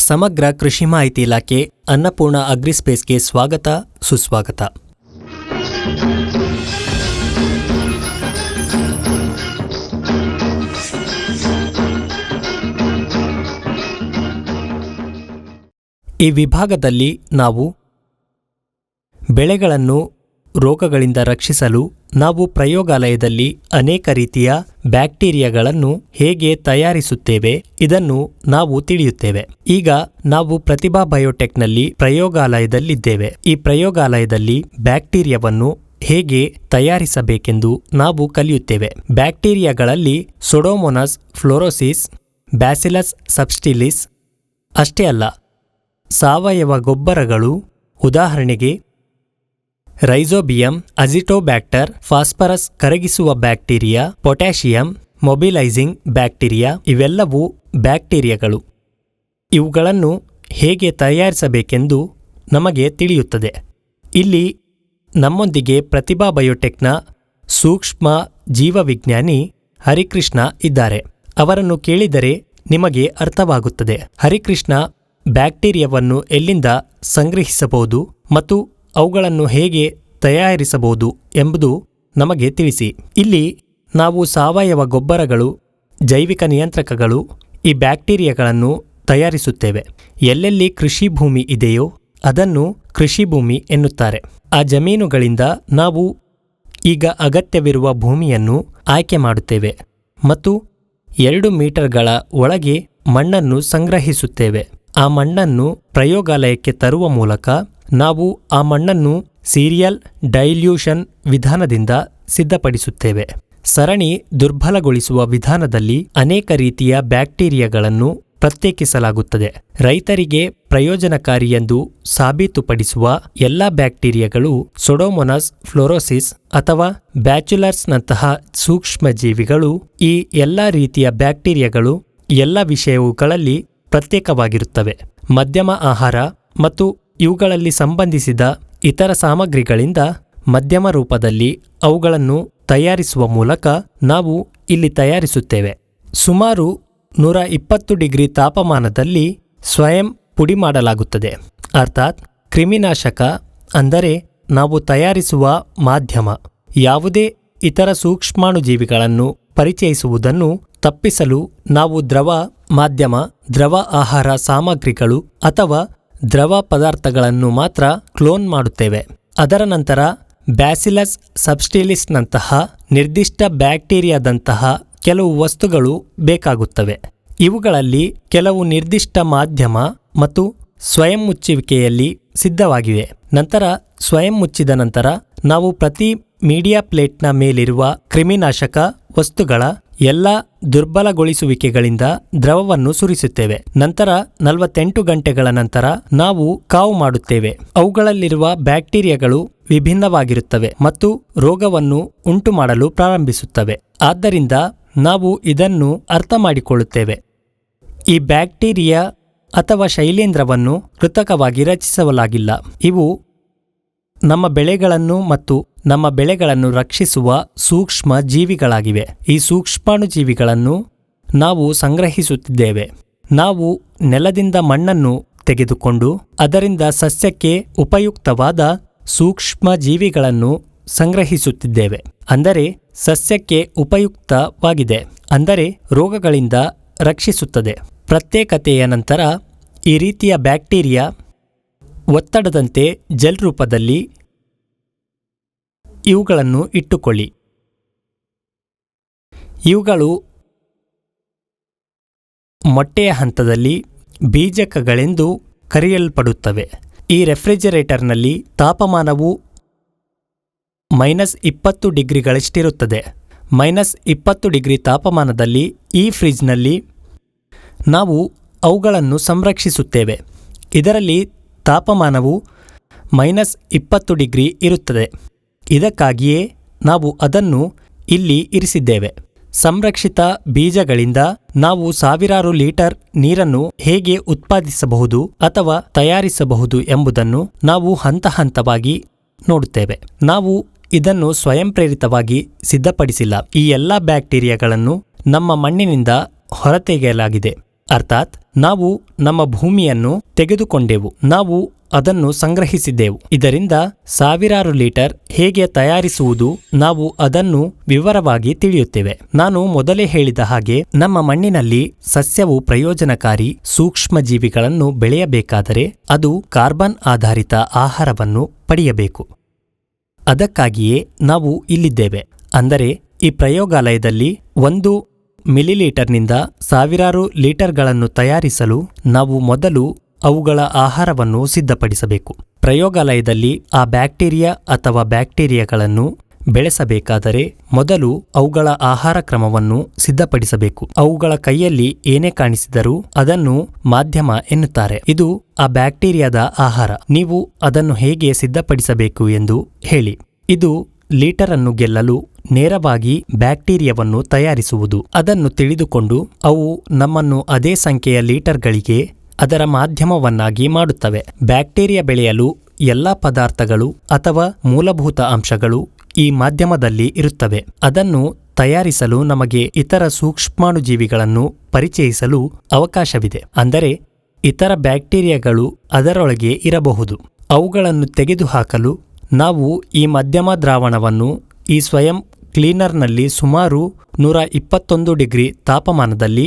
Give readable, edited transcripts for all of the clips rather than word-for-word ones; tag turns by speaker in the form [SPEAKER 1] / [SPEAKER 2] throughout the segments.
[SPEAKER 1] ಸಮಗ್ರ ಕೃಷಿ ಮಾಹಿತಿ ಇಲಾಖೆ ಅನ್ನಪೂರ್ಣ ಅಗ್ರಿಸ್ಪೇಸ್ಗೆ ಸ್ವಾಗತ ಸುಸ್ವಾಗತ. ಈ ವಿಭಾಗದಲ್ಲಿ ನಾವು ಬೆಳೆಗಳನ್ನು ರೋಗಗಳಿಂದ ರಕ್ಷಿಸಲು ನಾವು ಪ್ರಯೋಗಾಲಯದಲ್ಲಿ ಅನೇಕ ರೀತಿಯ ಬ್ಯಾಕ್ಟೀರಿಯಾಗಳನ್ನು ಹೇಗೆ ತಯಾರಿಸುತ್ತೇವೆ ಇದನ್ನು ನಾವು ತಿಳಿಯುತ್ತೇವೆ. ಈಗ ನಾವು ಪ್ರತಿಭಾ ಬಯೋಟೆಕ್ನಲ್ಲಿ ಪ್ರಯೋಗಾಲಯದಲ್ಲಿದ್ದೇವೆ. ಈ ಪ್ರಯೋಗಾಲಯದಲ್ಲಿ ಬ್ಯಾಕ್ಟೀರಿಯಾವನ್ನು ಹೇಗೆ ತಯಾರಿಸಬೇಕೆಂದು ನಾವು ಕಲಿಯುತ್ತೇವೆ. ಬ್ಯಾಕ್ಟೀರಿಯಾಗಳಲ್ಲಿ ಸೊಡೋಮೊನಾಸ್ ಫ್ಲೋರೋಸಿಸ್, ಬ್ಯಾಸಿಲಸ್ ಸಬ್ಟಿಲಿಸ್ ಅಷ್ಟೇ ಅಲ್ಲ, ಸಾವಯವ ಗೊಬ್ಬರಗಳು, ಉದಾಹರಣೆಗೆ ರೈಜೋಬಿಯಂ, ಅಜಿಟೋಬ್ಯಾಕ್ಟರ್, ಫಾಸ್ಫರಸ್ ಕರಗಿಸುವ ಬ್ಯಾಕ್ಟೀರಿಯಾ, ಪೊಟ್ಯಾಷಿಯಂ ಮೊಬಿಲೈಸಿಂಗ್ ಬ್ಯಾಕ್ಟೀರಿಯಾ ಇವೆಲ್ಲವೂ ಬ್ಯಾಕ್ಟೀರಿಯಾಗಳು. ಇವುಗಳನ್ನು ಹೇಗೆ ತಯಾರಿಸಬೇಕೆಂದು ನಮಗೆ ತಿಳಿಯುತ್ತದೆ. ಇಲ್ಲಿ ನಮ್ಮೊಂದಿಗೆ ಪ್ರತಿಭಾ ಬಯೋಟೆಕ್ನ ಸೂಕ್ಷ್ಮ ಜೀವವಿಜ್ಞಾನಿ ಹರಿಕೃಷ್ಣ ಇದ್ದಾರೆ. ಅವರನ್ನು ಕೇಳಿದರೆ ನಿಮಗೆ ಅರ್ಥವಾಗುತ್ತದೆ. ಹರಿಕೃಷ್ಣ, ಬ್ಯಾಕ್ಟೀರಿಯಾವನ್ನು ಎಲ್ಲಿಂದ ಸಂಗ್ರಹಿಸಬಹುದು ಮತ್ತು ಅವುಗಳನ್ನು ಹೇಗೆ ತಯಾರಿಸಬಹುದು ಎಂಬುದು ನಮಗೆ ತಿಳಿಸಿ. ಇಲ್ಲಿ ನಾವು ಸಾವಯವ ಗೊಬ್ಬರಗಳು, ಜೈವಿಕ ನಿಯಂತ್ರಕಗಳು, ಈ ಬ್ಯಾಕ್ಟೀರಿಯಾಗಳನ್ನು ತಯಾರಿಸುತ್ತೇವೆ. ಎಲ್ಲೆಲ್ಲಿ ಕೃಷಿ ಭೂಮಿ ಇದೆಯೋ ಅದನ್ನು ಕೃಷಿ ಭೂಮಿ ಎನ್ನುತ್ತಾರೆ. ಆ ಜಮೀನುಗಳಿಂದ ನಾವು ಈಗ ಅಗತ್ಯವಿರುವ ಭೂಮಿಯನ್ನು ಆಯ್ಕೆ ಮಾಡುತ್ತೇವೆ ಮತ್ತು 2 ಮೀಟರ್ಗಳ ಒಳಗೆ ಮಣ್ಣನ್ನು ಸಂಗ್ರಹಿಸುತ್ತೇವೆ. ಆ ಮಣ್ಣನ್ನು ಪ್ರಯೋಗಾಲಯಕ್ಕೆ ತರುವ ಮೂಲಕ ನಾವು ಆ ಮಣ್ಣನ್ನು ಸೀರಿಯಲ್ ಡೈಲ್ಯೂಷನ್ ವಿಧಾನದಿಂದ ಸಿದ್ಧಪಡಿಸುತ್ತೇವೆ. ಸರಣಿ ದುರ್ಬಲಗೊಳಿಸುವ ವಿಧಾನದಲ್ಲಿ ಅನೇಕ ರೀತಿಯ ಬ್ಯಾಕ್ಟೀರಿಯಾಗಳನ್ನು ಪ್ರತ್ಯೇಕಿಸಲಾಗುತ್ತದೆ. ರೈತರಿಗೆ ಪ್ರಯೋಜನಕಾರಿ ಎಂದು ಸಾಬೀತುಪಡಿಸುವ ಎಲ್ಲ ಬ್ಯಾಕ್ಟೀರಿಯಾಗಳು ಸೊಡೋಮೊನಾಸ್ ಫ್ಲೋರೋಸಿಸ್ ಅಥವಾ ಬ್ಯಾಚುಲರ್ಸ್ನಂತಹ ಸೂಕ್ಷ್ಮಜೀವಿಗಳು. ಈ ಎಲ್ಲ ರೀತಿಯ ಬ್ಯಾಕ್ಟೀರಿಯಾಗಳು ಎಲ್ಲ ವಿಷಯಗಳಲ್ಲಿ ಪ್ರತ್ಯೇಕವಾಗಿರುತ್ತವೆ. ಮಧ್ಯಮ ಆಹಾರ ಮತ್ತು ಇವುಗಳಲ್ಲಿ ಸಂಬಂಧಿಸಿದ ಇತರ ಸಾಮಗ್ರಿಗಳಿಂದ ಮಧ್ಯಮ ರೂಪದಲ್ಲಿ ಅವುಗಳನ್ನು ತಯಾರಿಸುವ ಮೂಲಕ ನಾವು ಇಲ್ಲಿ ತಯಾರಿಸುತ್ತೇವೆ. ಸುಮಾರು 120 ಡಿಗ್ರಿ ತಾಪಮಾನದಲ್ಲಿ ಸ್ವಯಂ ಪುಡಿ ಮಾಡಲಾಗುತ್ತದೆ. ಅರ್ಥಾತ್ ಕ್ರಿಮಿನಾಶಕ ಅಂದರೆ ನಾವು ತಯಾರಿಸುವ ಮಾಧ್ಯಮ ಯಾವುದೇ ಇತರ ಸೂಕ್ಷ್ಮಾಣುಜೀವಿಗಳನ್ನು ಪರಿಚಯಿಸುವುದನ್ನು ತಪ್ಪಿಸಲು ನಾವು ದ್ರವ ಮಾಧ್ಯಮ, ದ್ರವ ಆಹಾರ ಸಾಮಗ್ರಿಗಳು ಅಥವಾ ದ್ರವ ಪದಾರ್ಥಗಳನ್ನು ಮಾತ್ರ ಕ್ಲೋನ್ ಮಾಡುತ್ತೇವೆ. ಅದರ ನಂತರ ಬ್ಯಾಸಿಲಸ್ ಸಬ್ಟಿಲಿಸ್ನಂತಹ ನಿರ್ದಿಷ್ಟ ಬ್ಯಾಕ್ಟೀರಿಯಾದಂತಹ ಕೆಲವು ವಸ್ತುಗಳು ಬೇಕಾಗುತ್ತವೆ. ಇವುಗಳಲ್ಲಿ ಕೆಲವು ನಿರ್ದಿಷ್ಟ ಮಾಧ್ಯಮ ಮತ್ತು ಸ್ವಯಂ ಮುಚ್ಚುವಿಕೆಯಲ್ಲಿ ಸಿದ್ಧವಾಗಿವೆ. ನಂತರ ಸ್ವಯಂ ಮುಚ್ಚಿದ ನಂತರ ನಾವು ಪ್ರತಿ ಮೀಡಿಯಾ ಪ್ಲೇಟ್ನ ಮೇಲಿರುವ ಕ್ರಿಮಿನಾಶಕ ವಸ್ತುಗಳ ಎಲ್ಲ ದುರ್ಬಲಗೊಳಿಸುವಿಕೆಗಳಿಂದ ದ್ರವವನ್ನು ಸುರಿಸುತ್ತೇವೆ. ನಂತರ 48 ಗಂಟೆಗಳ ನಂತರ ನಾವು ಕಾವು ಮಾಡುತ್ತೇವೆ. ಅವುಗಳಲ್ಲಿರುವ ಬ್ಯಾಕ್ಟೀರಿಯಾಗಳು ವಿಭಿನ್ನವಾಗಿರುತ್ತವೆ ಮತ್ತು ರೋಗವನ್ನು ಉಂಟು ಮಾಡಲು ಪ್ರಾರಂಭಿಸುತ್ತವೆ. ಆದ್ದರಿಂದ ನಾವು ಇದನ್ನು ಅರ್ಥ ಮಾಡಿಕೊಳ್ಳುತ್ತೇವೆ. ಈ ಬ್ಯಾಕ್ಟೀರಿಯಾ ಅಥವಾ ಶೈಲೇಂಧ್ರವನ್ನು ಕೃತಕವಾಗಿ ರಚಿಸಲಾಗಿಲ್ಲ. ಇವು ನಮ್ಮ ಬೆಳೆಗಳನ್ನು ಮತ್ತು ನಮ್ಮ ಬೆಳೆಗಳನ್ನು ರಕ್ಷಿಸುವ ಸೂಕ್ಷ್ಮ ಜೀವಿಗಳಾಗಿವೆ. ಈ ಸೂಕ್ಷ್ಮಾಣುಜೀವಿಗಳನ್ನು ನಾವು ಸಂಗ್ರಹಿಸುತ್ತಿದ್ದೇವೆ. ನಾವು ನೆಲದಿಂದ ಮಣ್ಣನ್ನು ತೆಗೆದುಕೊಂಡು ಅದರಿಂದ ಸಸ್ಯಕ್ಕೆ ಉಪಯುಕ್ತವಾದ ಸೂಕ್ಷ್ಮ ಜೀವಿಗಳನ್ನು ಸಂಗ್ರಹಿಸುತ್ತಿದ್ದೇವೆ. ಅಂದರೆ ಸಸ್ಯಕ್ಕೆ ಉಪಯುಕ್ತವಾಗಿದೆ, ಅಂದರೆ ರೋಗಗಳಿಂದ ರಕ್ಷಿಸುತ್ತದೆ. ಪ್ರತ್ಯೇಕತೆಯ ನಂತರ ಈ ರೀತಿಯ ಬ್ಯಾಕ್ಟೀರಿಯಾ ಒತ್ತಡದಂತೆ ಜೆಲ್ ರೂಪದಲ್ಲಿ ಇವುಗಳನ್ನು ಇಟ್ಟುಕೊಳ್ಳಿ. ಇವುಗಳು ಮೊಟ್ಟೆಯ ಹಂತದಲ್ಲಿ ಬೀಜಕಗಳೆಂದು ಕರೆಯಲ್ಪಡುತ್ತವೆ. ಈ ರೆಫ್ರಿಜರೇಟರ್ನಲ್ಲಿ ತಾಪಮಾನವು -20 ಡಿಗ್ರಿಗಳಷ್ಟಿರುತ್ತದೆ. -20 ಡಿಗ್ರಿ ತಾಪಮಾನದಲ್ಲಿ ಈ ಫ್ರಿಜ್ನಲ್ಲಿ ನಾವು ಅವುಗಳನ್ನು ಸಂರಕ್ಷಿಸುತ್ತೇವೆ. ಇದರಲ್ಲಿ ತಾಪಮಾನವು -20 ಡಿಗ್ರಿ ಇರುತ್ತದೆ. ಇದಕ್ಕಾಗಿಯೇ ನಾವು ಅದನ್ನು ಇಲ್ಲಿ ಇರಿಸಿದ್ದೇವೆ. ಸಂರಕ್ಷಿತ ಬೀಜಗಳಿಂದ ನಾವು ಸಾವಿರಾರು ಲೀಟರ್ ನೀರನ್ನು ಹೇಗೆ ಉತ್ಪಾದಿಸಬಹುದು ಅಥವಾ ತಯಾರಿಸಬಹುದು ಎಂಬುದನ್ನು ನಾವು ಹಂತ ಹಂತವಾಗಿ ನೋಡುತ್ತೇವೆ. ನಾವು ಇದನ್ನು ಸ್ವಯಂ ಪ್ರೇರಿತವಾಗಿ ಸಿದ್ಧಪಡಿಸಿಲ್ಲ. ಈ ಎಲ್ಲ ಬ್ಯಾಕ್ಟೀರಿಯಾಗಳನ್ನು ನಮ್ಮ ಮಣ್ಣಿನಿಂದ ಹೊರತೆಗೆಯಲಾಗಿದೆ. ಅರ್ಥಾತ್ ನಾವು ನಮ್ಮ ಭೂಮಿಯನ್ನು ತೆಗೆದುಕೊಂಡೆವು, ನಾವು ಅದನ್ನು ಸಂಗ್ರಹಿಸಿದ್ದೆವು. ಇದರಿಂದ ಸಾವಿರಾರು ಲೀಟರ್ ಹೇಗೆ ತಯಾರಿಸುವುದು ನಾವು ಅದನ್ನು ವಿವರವಾಗಿ ತಿಳಿಯುತ್ತೇವೆ. ನಾನು ಮೊದಲೇ ಹೇಳಿದ ಹಾಗೆ ನಮ್ಮ ಮಣ್ಣಿನಲ್ಲಿ ಸಸ್ಯವು ಪ್ರಯೋಜನಕಾರಿ ಸೂಕ್ಷ್ಮ ಜೀವಿಗಳನ್ನು ಬೆಳೆಯಬೇಕಾದರೆ ಅದು ಕಾರ್ಬನ್ ಆಧಾರಿತ ಆಹಾರವನ್ನು ಪಡೆಯಬೇಕು. ಅದಕ್ಕಾಗಿಯೇ ನಾವು ಇಲ್ಲಿದ್ದೇವೆ. ಅಂದರೆ ಈ ಪ್ರಯೋಗಾಲಯದಲ್ಲಿ 1 ಮಿಲಿಲೀಟರ್ನಿಂದ ಸಾವಿರಾರು ಲೀಟರ್ಗಳನ್ನು ತಯಾರಿಸಲು ನಾವು ಮೊದಲು ಅವುಗಳ ಆಹಾರವನ್ನು ಸಿದ್ಧಪಡಿಸಬೇಕು. ಪ್ರಯೋಗಾಲಯದಲ್ಲಿ ಆ ಬ್ಯಾಕ್ಟೀರಿಯಾ ಅಥವಾ ಬ್ಯಾಕ್ಟೀರಿಯಾಗಳನ್ನು ಬೆಳೆಸಬೇಕಾದರೆ ಮೊದಲು ಅವುಗಳ ಆಹಾರ ಕ್ರಮವನ್ನು ಸಿದ್ಧಪಡಿಸಬೇಕು. ಅವುಗಳ ಕೈಯಲ್ಲಿ ಏನೇ ಕಾಣಿಸಿದರೂ ಅದನ್ನು ಮಾಧ್ಯಮ ಎನ್ನುತ್ತಾರೆ. ಇದು ಆ ಬ್ಯಾಕ್ಟೀರಿಯಾದ ಆಹಾರ. ನೀವು ಅದನ್ನು ಹೇಗೆ ಸಿದ್ಧಪಡಿಸಬೇಕು ಎಂದು ಹೇಳಿ. ಇದು ಲೀಟರನ್ನು ಗೆಲ್ಲಲು ನೇರವಾಗಿ ಬ್ಯಾಕ್ಟೀರಿಯಾವನ್ನು ತಯಾರಿಸುವುದು. ಅದನ್ನು ತಿಳಿದುಕೊಂಡು ಅವು ನಮ್ಮನ್ನು ಅದೇ ಸಂಖ್ಯೆಯ ಲೀಟರ್ಗಳಿಗೆ ಅದರ ಮಾಧ್ಯಮವನ್ನಾಗಿ ಮಾಡುತ್ತವೆ. ಬ್ಯಾಕ್ಟೀರಿಯಾ ಬೆಳೆಯಲು ಎಲ್ಲ ಪದಾರ್ಥಗಳು ಅಥವಾ ಮೂಲಭೂತ ಅಂಶಗಳು ಈ ಮಾಧ್ಯಮದಲ್ಲಿ ಇರುತ್ತವೆ. ಅದನ್ನು ತಯಾರಿಸಲು ನಮಗೆ ಇತರ ಸೂಕ್ಷ್ಮಾಣುಜೀವಿಗಳನ್ನು ಪರಿಚಯಿಸಲು ಅವಕಾಶವಿದೆ. ಅಂದರೆ ಇತರ ಬ್ಯಾಕ್ಟೀರಿಯಾಗಳು ಅದರೊಳಗೆ ಇರಬಹುದು. ಅವುಗಳನ್ನು ತೆಗೆದುಹಾಕಲು ನಾವು ಈ ಮಧ್ಯಮ ದ್ರಾವಣವನ್ನು ಈ ಸ್ವಯಂ ಕ್ಲೀನರ್ನಲ್ಲಿ ಸುಮಾರು 121 ಡಿಗ್ರಿ ತಾಪಮಾನದಲ್ಲಿ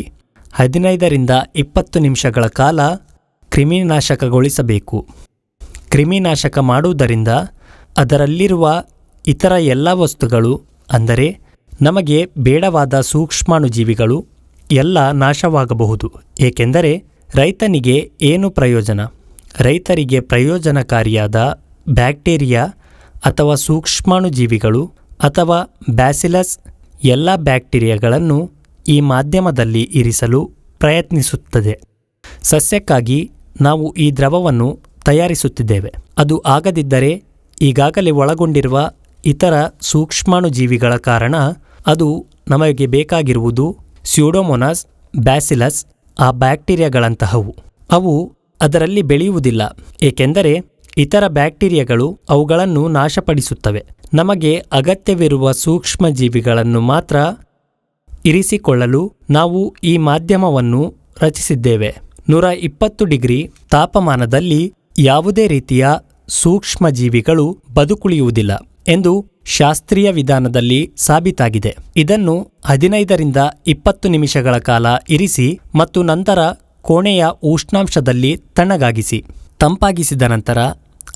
[SPEAKER 1] 15ರಿಂದ 20 ನಿಮಿಷಗಳ ಕಾಲ ಕ್ರಿಮಿನಾಶಕಗೊಳಿಸಬೇಕು. ಕ್ರಿಮಿನಾಶಕ ಮಾಡುವುದರಿಂದ ಅದರಲ್ಲಿರುವ ಇತರ ಎಲ್ಲ ವಸ್ತುಗಳು, ಅಂದರೆ ನಮಗೆ ಬೇಡವಾದ ಸೂಕ್ಷ್ಮಾಣುಜೀವಿಗಳು ಎಲ್ಲ ನಾಶವಾಗಬಹುದು. ಏಕೆಂದರೆ ರೈತನಿಗೆ ಏನು ಪ್ರಯೋಜನ? ರೈತರಿಗೆ ಪ್ರಯೋಜನಕಾರಿಯಾದ ಬ್ಯಾಕ್ಟೀರಿಯಾ ಅಥವಾ ಸೂಕ್ಷ್ಮಾಣುಜೀವಿಗಳು ಅಥವಾ ಬ್ಯಾಸಿಲಸ್ ಎಲ್ಲ ಬ್ಯಾಕ್ಟೀರಿಯಾಗಳನ್ನು ಈ ಮಾಧ್ಯಮದಲ್ಲಿ ಇರಿಸಲು ಪ್ರಯತ್ನಿಸುತ್ತದೆ. ಸಸ್ಯಕ್ಕಾಗಿ ನಾವು ಈ ದ್ರವವನ್ನು ತಯಾರಿಸುತ್ತಿದ್ದೇವೆ. ಅದು ಆಗದಿದ್ದರೆ ಈಗಾಗಲೇ ಒಳಗೊಂಡಿರುವ ಇತರ ಸೂಕ್ಷ್ಮಾಣುಜೀವಿಗಳ ಕಾರಣ ಅದು ನಮಗೆ ಬೇಕಾಗಿರುವುದು ಸ್ಯೂಡೋಮೋನಾಸ್, ಬ್ಯಾಸಿಲಸ್ ಆ ಬ್ಯಾಕ್ಟೀರಿಯಾಗಳಂತಹವು. ಅವು ಅದರಲ್ಲಿ ಬೆಳೆಯುವುದಿಲ್ಲ, ಏಕೆಂದರೆ ಇತರ ಬ್ಯಾಕ್ಟೀರಿಯಾಗಳು ಅವುಗಳನ್ನು ನಾಶಪಡಿಸುತ್ತವೆ. ನಮಗೆ ಅಗತ್ಯವಿರುವ ಸೂಕ್ಷ್ಮ ಜೀವಿಗಳನ್ನು ಮಾತ್ರ ಇರಿಸಿಕೊಳ್ಳಲು ನಾವು ಈ ಮಾಧ್ಯಮವನ್ನು ರಚಿಸಿದ್ದೇವೆ. 120 ಡಿಗ್ರಿ ತಾಪಮಾನದಲ್ಲಿ ಯಾವುದೇ ರೀತಿಯ ಸೂಕ್ಷ್ಮ ಜೀವಿಗಳು ಬದುಕುಳಿಯುವುದಿಲ್ಲ ಎಂದು ಶಾಸ್ತ್ರೀಯ ವಿಧಾನದಲ್ಲಿ ಸಾಬೀತಾಗಿದೆ. ಇದನ್ನು 15ರಿಂದ 20 ನಿಮಿಷಗಳ ಕಾಲ ಇರಿಸಿ ಮತ್ತು ನಂತರ ಕೋಣೆಯ ಉಷ್ಣಾಂಶದಲ್ಲಿ ತಣ್ಣಗಾಗಿಸಿ. ತಂಪಾಗಿಸಿದ ನಂತರ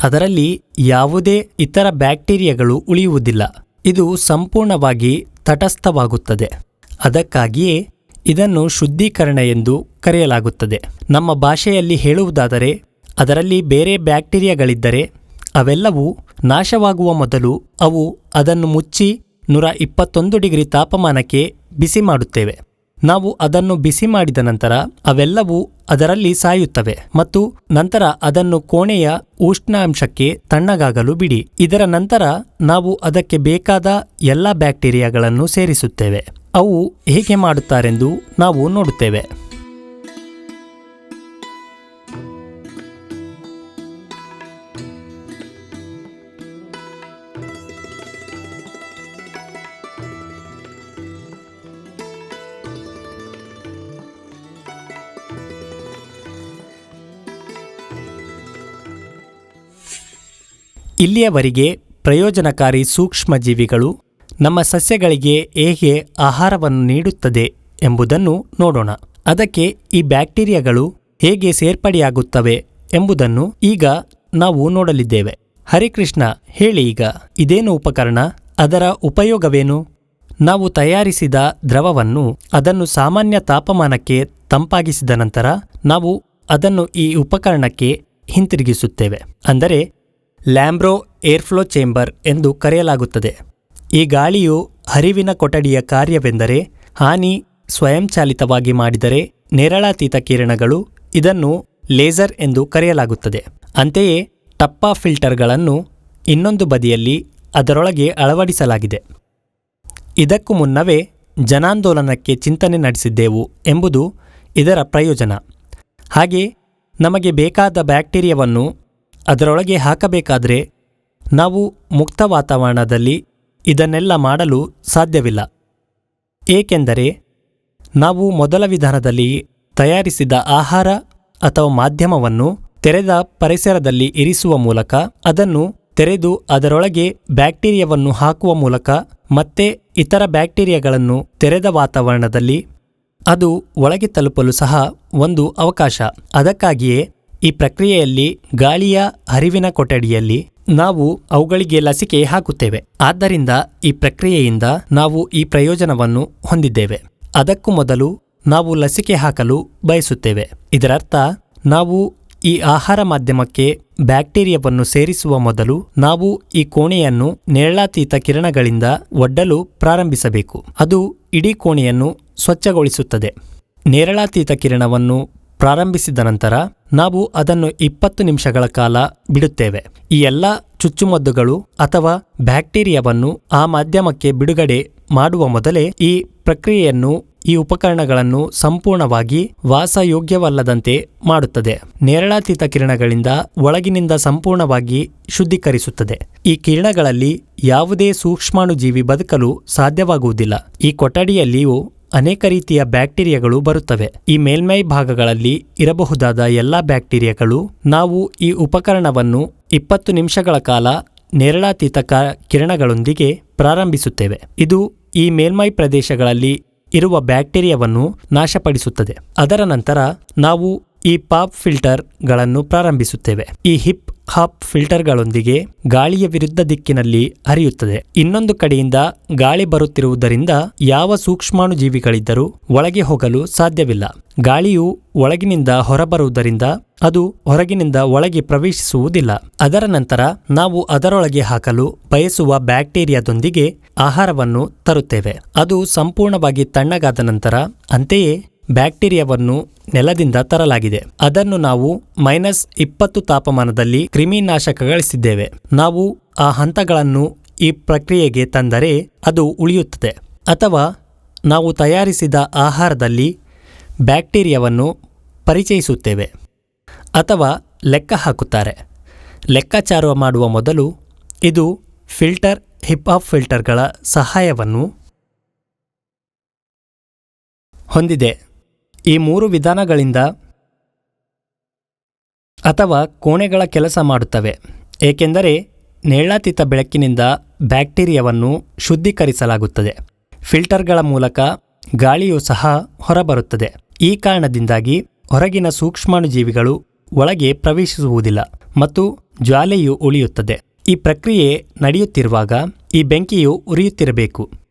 [SPEAKER 1] ಅದರಲ್ಲಿ ಯಾವುದೇ ಇತರ ಬ್ಯಾಕ್ಟೀರಿಯಾಗಳು ಉಳಿಯುವುದಿಲ್ಲ. ಇದು ಸಂಪೂರ್ಣವಾಗಿ ತಟಸ್ಥವಾಗುತ್ತದೆ. ಅದಕ್ಕಾಗಿಯೇ ಇದನ್ನು ಶುದ್ಧೀಕರಣ ಎಂದು ಕರೆಯಲಾಗುತ್ತದೆ. ನಮ್ಮ ಭಾಷೆಯಲ್ಲಿ ಹೇಳುವುದಾದರೆ ಅದರಲ್ಲಿ ಬೇರೆ ಬ್ಯಾಕ್ಟೀರಿಯಾಗಳಿದ್ದರೆ ಅವೆಲ್ಲವೂ ನಾಶವಾಗುವ ಮೊದಲು ಅದನ್ನು ಮುಚ್ಚಿ 121 ಡಿಗ್ರಿ ತಾಪಮಾನಕ್ಕೆ ಬಿಸಿ ಮಾಡುತ್ತೇವೆ. ನಾವು ಅದನ್ನು ಬಿಸಿ ಮಾಡಿದ ನಂತರ ಅವೆಲ್ಲವೂ ಅದರಲ್ಲಿ ಸಾಯುತ್ತವೆ ಮತ್ತು ನಂತರ ಅದನ್ನು ಕೋಣೆಯ ಉಷ್ಣಾಂಶಕ್ಕೆ ತಣ್ಣಗಾಗಲು ಬಿಡಿ. ಇದರ ನಂತರ ನಾವು ಅದಕ್ಕೆ ಬೇಕಾದ ಎಲ್ಲ ಬ್ಯಾಕ್ಟೀರಿಯಾಗಳನ್ನು ಸೇರಿಸುತ್ತೇವೆ. ಅವು ಹೇಗೆ ಮಾಡುತ್ತಾರೆಂದು ನಾವು ನೋಡುತ್ತೇವೆ. ಇಲ್ಲಿಯವರೆಗೆ ಪ್ರಯೋಜನಕಾರಿ ಸೂಕ್ಷ್ಮಜೀವಿಗಳು ನಮ್ಮ ಸಸ್ಯಗಳಿಗೆ ಹೇಗೆ ಆಹಾರವನ್ನು ನೀಡುತ್ತದೆ ಎಂಬುದನ್ನು ನೋಡೋಣ. ಅದಕ್ಕೆ ಈ ಬ್ಯಾಕ್ಟೀರಿಯಾಗಳು ಹೇಗೆ ಸೇರ್ಪಡೆಯಾಗುತ್ತವೆ ಎಂಬುದನ್ನು ಈಗ ನಾವು ನೋಡಲಿದ್ದೇವೆ. ಹರಿಕೃಷ್ಣ, ಹೇಳಿ ಈಗ, ಇದೇನು ಉಪಕರಣ? ಅದರ ಉಪಯೋಗವೇನು? ನಾವು ತಯಾರಿಸಿದ ದ್ರವವನ್ನು ಅದನ್ನು ಸಾಮಾನ್ಯ ತಾಪಮಾನಕ್ಕೆ ತಂಪಾಗಿಸಿದ ನಂತರ ನಾವು ಅದನ್ನು ಈ ಉಪಕರಣಕ್ಕೆ ಹಿಂತಿರುಗಿಸುತ್ತೇವೆ. ಅಂದರೆ ಲ್ಯಾಂಬ್ರೋ ಏರ್ಫ್ಲೋ ಚೇಂಬರ್ ಎಂದು ಕರೆಯಲಾಗುತ್ತದೆ. ಈ ಗಾಳಿಯು ಹರಿವಿನ ಕೊಠಡಿಯ ಕಾರ್ಯವೆಂದರೆ ಹಾನಿ ಸ್ವಯಂಚಾಲಿತವಾಗಿ ಮಾಡಿದರೆ ನೇರಳಾತೀತ ಕಿರಣಗಳು, ಇದನ್ನು ಲೇಸರ್ ಎಂದು ಕರೆಯಲಾಗುತ್ತದೆ. ಅಂತೆಯೇ ಟಪ್ಪಾ ಫಿಲ್ಟರ್ಗಳನ್ನು ಇನ್ನೊಂದು ಬದಿಯಲ್ಲಿ ಅದರೊಳಗೆ ಅಳವಡಿಸಲಾಗಿದೆ. ಇದಕ್ಕೂ ಮುನ್ನವೇ ಜನಾಂದೋಲನಕ್ಕೆ ಚಿಂತನೆ ನಡೆಸಿದ್ದೆವು ಎಂಬುದು ಇದರ ಪ್ರಯೋಜನ. ಹಾಗೆ ನಮಗೆ ಬೇಕಾದ ಬ್ಯಾಕ್ಟೀರಿಯಾವನ್ನು ಅದರೊಳಗೆ ಹಾಕಬೇಕಾದರೆ ನಾವು ಮುಕ್ತ ವಾತಾವರಣದಲ್ಲಿ ಇದನ್ನೆಲ್ಲ ಮಾಡಲು ಸಾಧ್ಯವಿಲ್ಲ. ಏಕೆಂದರೆ ನಾವು ಮೊದಲ ವಿಧಾನದಲ್ಲಿ ತಯಾರಿಸಿದ ಆಹಾರ ಅಥವಾ ಮಾಧ್ಯಮವನ್ನು ತೆರೆದ ಪರಿಸರದಲ್ಲಿ ಇರಿಸುವ ಮೂಲಕ, ಅದನ್ನು ತೆರೆದು ಅದರೊಳಗೆ ಬ್ಯಾಕ್ಟೀರಿಯಾವನ್ನು ಹಾಕುವ ಮೂಲಕ, ಮತ್ತೆ ಇತರ ಬ್ಯಾಕ್ಟೀರಿಯಾಗಳನ್ನು ತೆರೆದ ವಾತಾವರಣದಲ್ಲಿ ಅದು ಒಳಗೆ ತಲುಪಲು ಸಹ ಒಂದು ಅವಕಾಶ. ಅದಕ್ಕಾಗಿಯೇ ಈ ಪ್ರಕ್ರಿಯೆಯಲ್ಲಿ ಗಾಳಿಯ ಹರಿವಿನ ಕೊಠಡಿಯಲ್ಲಿ ನಾವು ಅವುಗಳಿಗೆ ಲಸಿಕೆ ಹಾಕುತ್ತೇವೆ. ಆದ್ದರಿಂದ ಈ ಪ್ರಕ್ರಿಯೆಯಿಂದ ನಾವು ಈ ಪ್ರಯೋಜನವನ್ನು ಹೊಂದಿದ್ದೇವೆ. ಅದಕ್ಕೂ ಮೊದಲು ನಾವು ಲಸಿಕೆ ಹಾಕಲು ಬಯಸುತ್ತೇವೆ. ಇದರರ್ಥ ನಾವು ಈ ಆಹಾರ ಮಾಧ್ಯಮಕ್ಕೆ ಬ್ಯಾಕ್ಟೀರಿಯಾವನ್ನು ಸೇರಿಸುವ ಮೊದಲು ನಾವು ಈ ಕೋಣೆಯನ್ನು ನೇರಳಾತೀತ ಕಿರಣಗಳಿಂದ ಒಡ್ಡಲು ಪ್ರಾರಂಭಿಸಬೇಕು. ಅದು ಇಡೀ ಕೋಣೆಯನ್ನು ಸ್ವಚ್ಛಗೊಳಿಸುತ್ತದೆ. ನೇರಳಾತೀತ ಕಿರಣವನ್ನು ಪ್ರಾರಂಭಿಸಿದ ನಂತರ ನಾವು ಅದನ್ನು 20 ನಿಮಿಷಗಳ ಕಾಲ ಬಿಡುತ್ತೇವೆ. ಈ ಎಲ್ಲ ಚುಚ್ಚುಮದ್ದುಗಳು ಅಥವಾ ಬ್ಯಾಕ್ಟೀರಿಯಾವನ್ನು ಆ ಮಾಧ್ಯಮಕ್ಕೆ ಬಿಡುಗಡೆ ಮಾಡುವ ಮೊದಲೇ ಈ ಪ್ರಕ್ರಿಯೆಯನ್ನು, ಈ ಉಪಕರಣಗಳನ್ನು ಸಂಪೂರ್ಣವಾಗಿ ವಾಸಯೋಗ್ಯವಲ್ಲದಂತೆ ಮಾಡುತ್ತದೆ. ನೇರಳಾತೀತ ಕಿರಣಗಳಿಂದ ಒಳಗಿನಿಂದ ಸಂಪೂರ್ಣವಾಗಿ ಶುದ್ಧೀಕರಿಸುತ್ತದೆ. ಈ ಕಿರಣಗಳಲ್ಲಿ ಯಾವುದೇ ಸೂಕ್ಷ್ಮಾಣುಜೀವಿ ಬದುಕಲು ಸಾಧ್ಯವಾಗುವುದಿಲ್ಲ. ಈ ಕೊಠಡಿಯಲ್ಲಿಯೂ ಅನೇಕ ರೀತಿಯ ಬ್ಯಾಕ್ಟೀರಿಯಾಗಳು ಬರುತ್ತವೆ. ಈ ಮೇಲ್ಮೈ ಭಾಗಗಳಲ್ಲಿ ಇರಬಹುದಾದ ಎಲ್ಲ ಬ್ಯಾಕ್ಟೀರಿಯಾಗಳು ನಾವು ಈ ಉಪಕರಣವನ್ನು 20 ನಿಮಿಷಗಳ ಕಾಲ ನೇರಳಾತೀತ ಕಿರಣಗಳೊಂದಿಗೆ ಪ್ರಾರಂಭಿಸುತ್ತೇವೆ. ಇದು ಈ ಮೇಲ್ಮೈ ಪ್ರದೇಶಗಳಲ್ಲಿ ಇರುವ ಬ್ಯಾಕ್ಟೀರಿಯಾವನ್ನು ನಾಶಪಡಿಸುತ್ತದೆ. ಅದರ ನಂತರ ನಾವು ಈ ಪಾಪ್ ಫಿಲ್ಟರ್ಗಳನ್ನು ಪ್ರಾರಂಭಿಸುತ್ತೇವೆ. ಈ ಹಿಪ್ ಹಾಪ್ ಫಿಲ್ಟರ್ಗಳೊಂದಿಗೆ ಗಾಳಿಯ ವಿರುದ್ಧ ದಿಕ್ಕಿನಲ್ಲಿ ಹರಿಯುತ್ತದೆ. ಇನ್ನೊಂದು ಕಡೆಯಿಂದ ಗಾಳಿ ಬರುತ್ತಿರುವುದರಿಂದ ಯಾವ ಸೂಕ್ಷ್ಮಾಣುಜೀವಿಗಳಿದ್ದರೂ ಒಳಗೆ ಹೋಗಲು ಸಾಧ್ಯವಿಲ್ಲ. ಗಾಳಿಯು ಒಳಗಿನಿಂದ ಹೊರಬರುವುದರಿಂದ ಅದು ಹೊರಗಿನಿಂದ ಒಳಗೆ ಪ್ರವೇಶಿಸುವುದಿಲ್ಲ. ಅದರ ನಂತರ ನಾವು ಅದರೊಳಗೆ ಹಾಕಲು ಬಯಸುವ ಬ್ಯಾಕ್ಟೀರಿಯಾದೊಂದಿಗೆ ಆಹಾರವನ್ನು ತರುತ್ತೇವೆ. ಅದು ಸಂಪೂರ್ಣವಾಗಿ ತಣ್ಣಗಾದ ನಂತರ, ಅಂತೆಯೇ ಬ್ಯಾಕ್ಟೀರಿಯಾವನ್ನು ನೆಲದಿಂದ ತರಲಾಗಿದೆ. ಅದನ್ನು ನಾವು -20 ತಾಪಮಾನದಲ್ಲಿ ಕ್ರಿಮಿನಾಶಕಗೊಳಿಸಿದ್ದೇವೆ. ನಾವು ಆ ಹಂತಗಳನ್ನು ಈ ಪ್ರಕ್ರಿಯೆಗೆ ತಂದರೆ ಅದು ಉಳಿಯುತ್ತದೆ. ಅಥವಾ ನಾವು ತಯಾರಿಸಿದ ಆಹಾರದಲ್ಲಿ ಬ್ಯಾಕ್ಟೀರಿಯಾವನ್ನು ಪರಿಚಯಿಸುತ್ತೇವೆ ಅಥವಾ ಲೆಕ್ಕ ಹಾಕುತ್ತಾರೆ. ಲೆಕ್ಕಾಚಾರ ಮಾಡುವ ಮೊದಲು ಇದು ಫಿಲ್ಟರ್ ಹಿಪ್ ಹಾಪ್ ಫಿಲ್ಟರ್ಗಳ ಸಹಾಯವನ್ನು ಹೊಂದಿದೆ. ಈ 3 ವಿಧಾನಗಳಿಂದ ಅಥವಾ ಕೋಣೆಗಳ ಕೆಲಸ ಮಾಡುತ್ತವೆ, ಏಕೆಂದರೆ ನೇರಳಾತೀತ ಬೆಳಕಿನಿಂದ ಬ್ಯಾಕ್ಟೀರಿಯಾವನ್ನು ಶುದ್ಧೀಕರಿಸಲಾಗುತ್ತದೆ. ಫಿಲ್ಟರ್ಗಳ ಮೂಲಕ ಗಾಳಿಯೂ ಸಹ ಹೊರಬರುತ್ತದೆ. ಈ ಕಾರಣದಿಂದಾಗಿ ಹೊರಗಿನ ಸೂಕ್ಷ್ಮಾಣುಜೀವಿಗಳು ಒಳಗೆ ಪ್ರವೇಶಿಸುವುದಿಲ್ಲ ಮತ್ತು ಜ್ವಾಲೆಯು ಉಳಿಯುತ್ತದೆ. ಈ ಪ್ರಕ್ರಿಯೆ ನಡೆಯುತ್ತಿರುವಾಗ ಈ ಬೆಂಕಿಯು ಉರಿಯುತ್ತಿರಬೇಕು,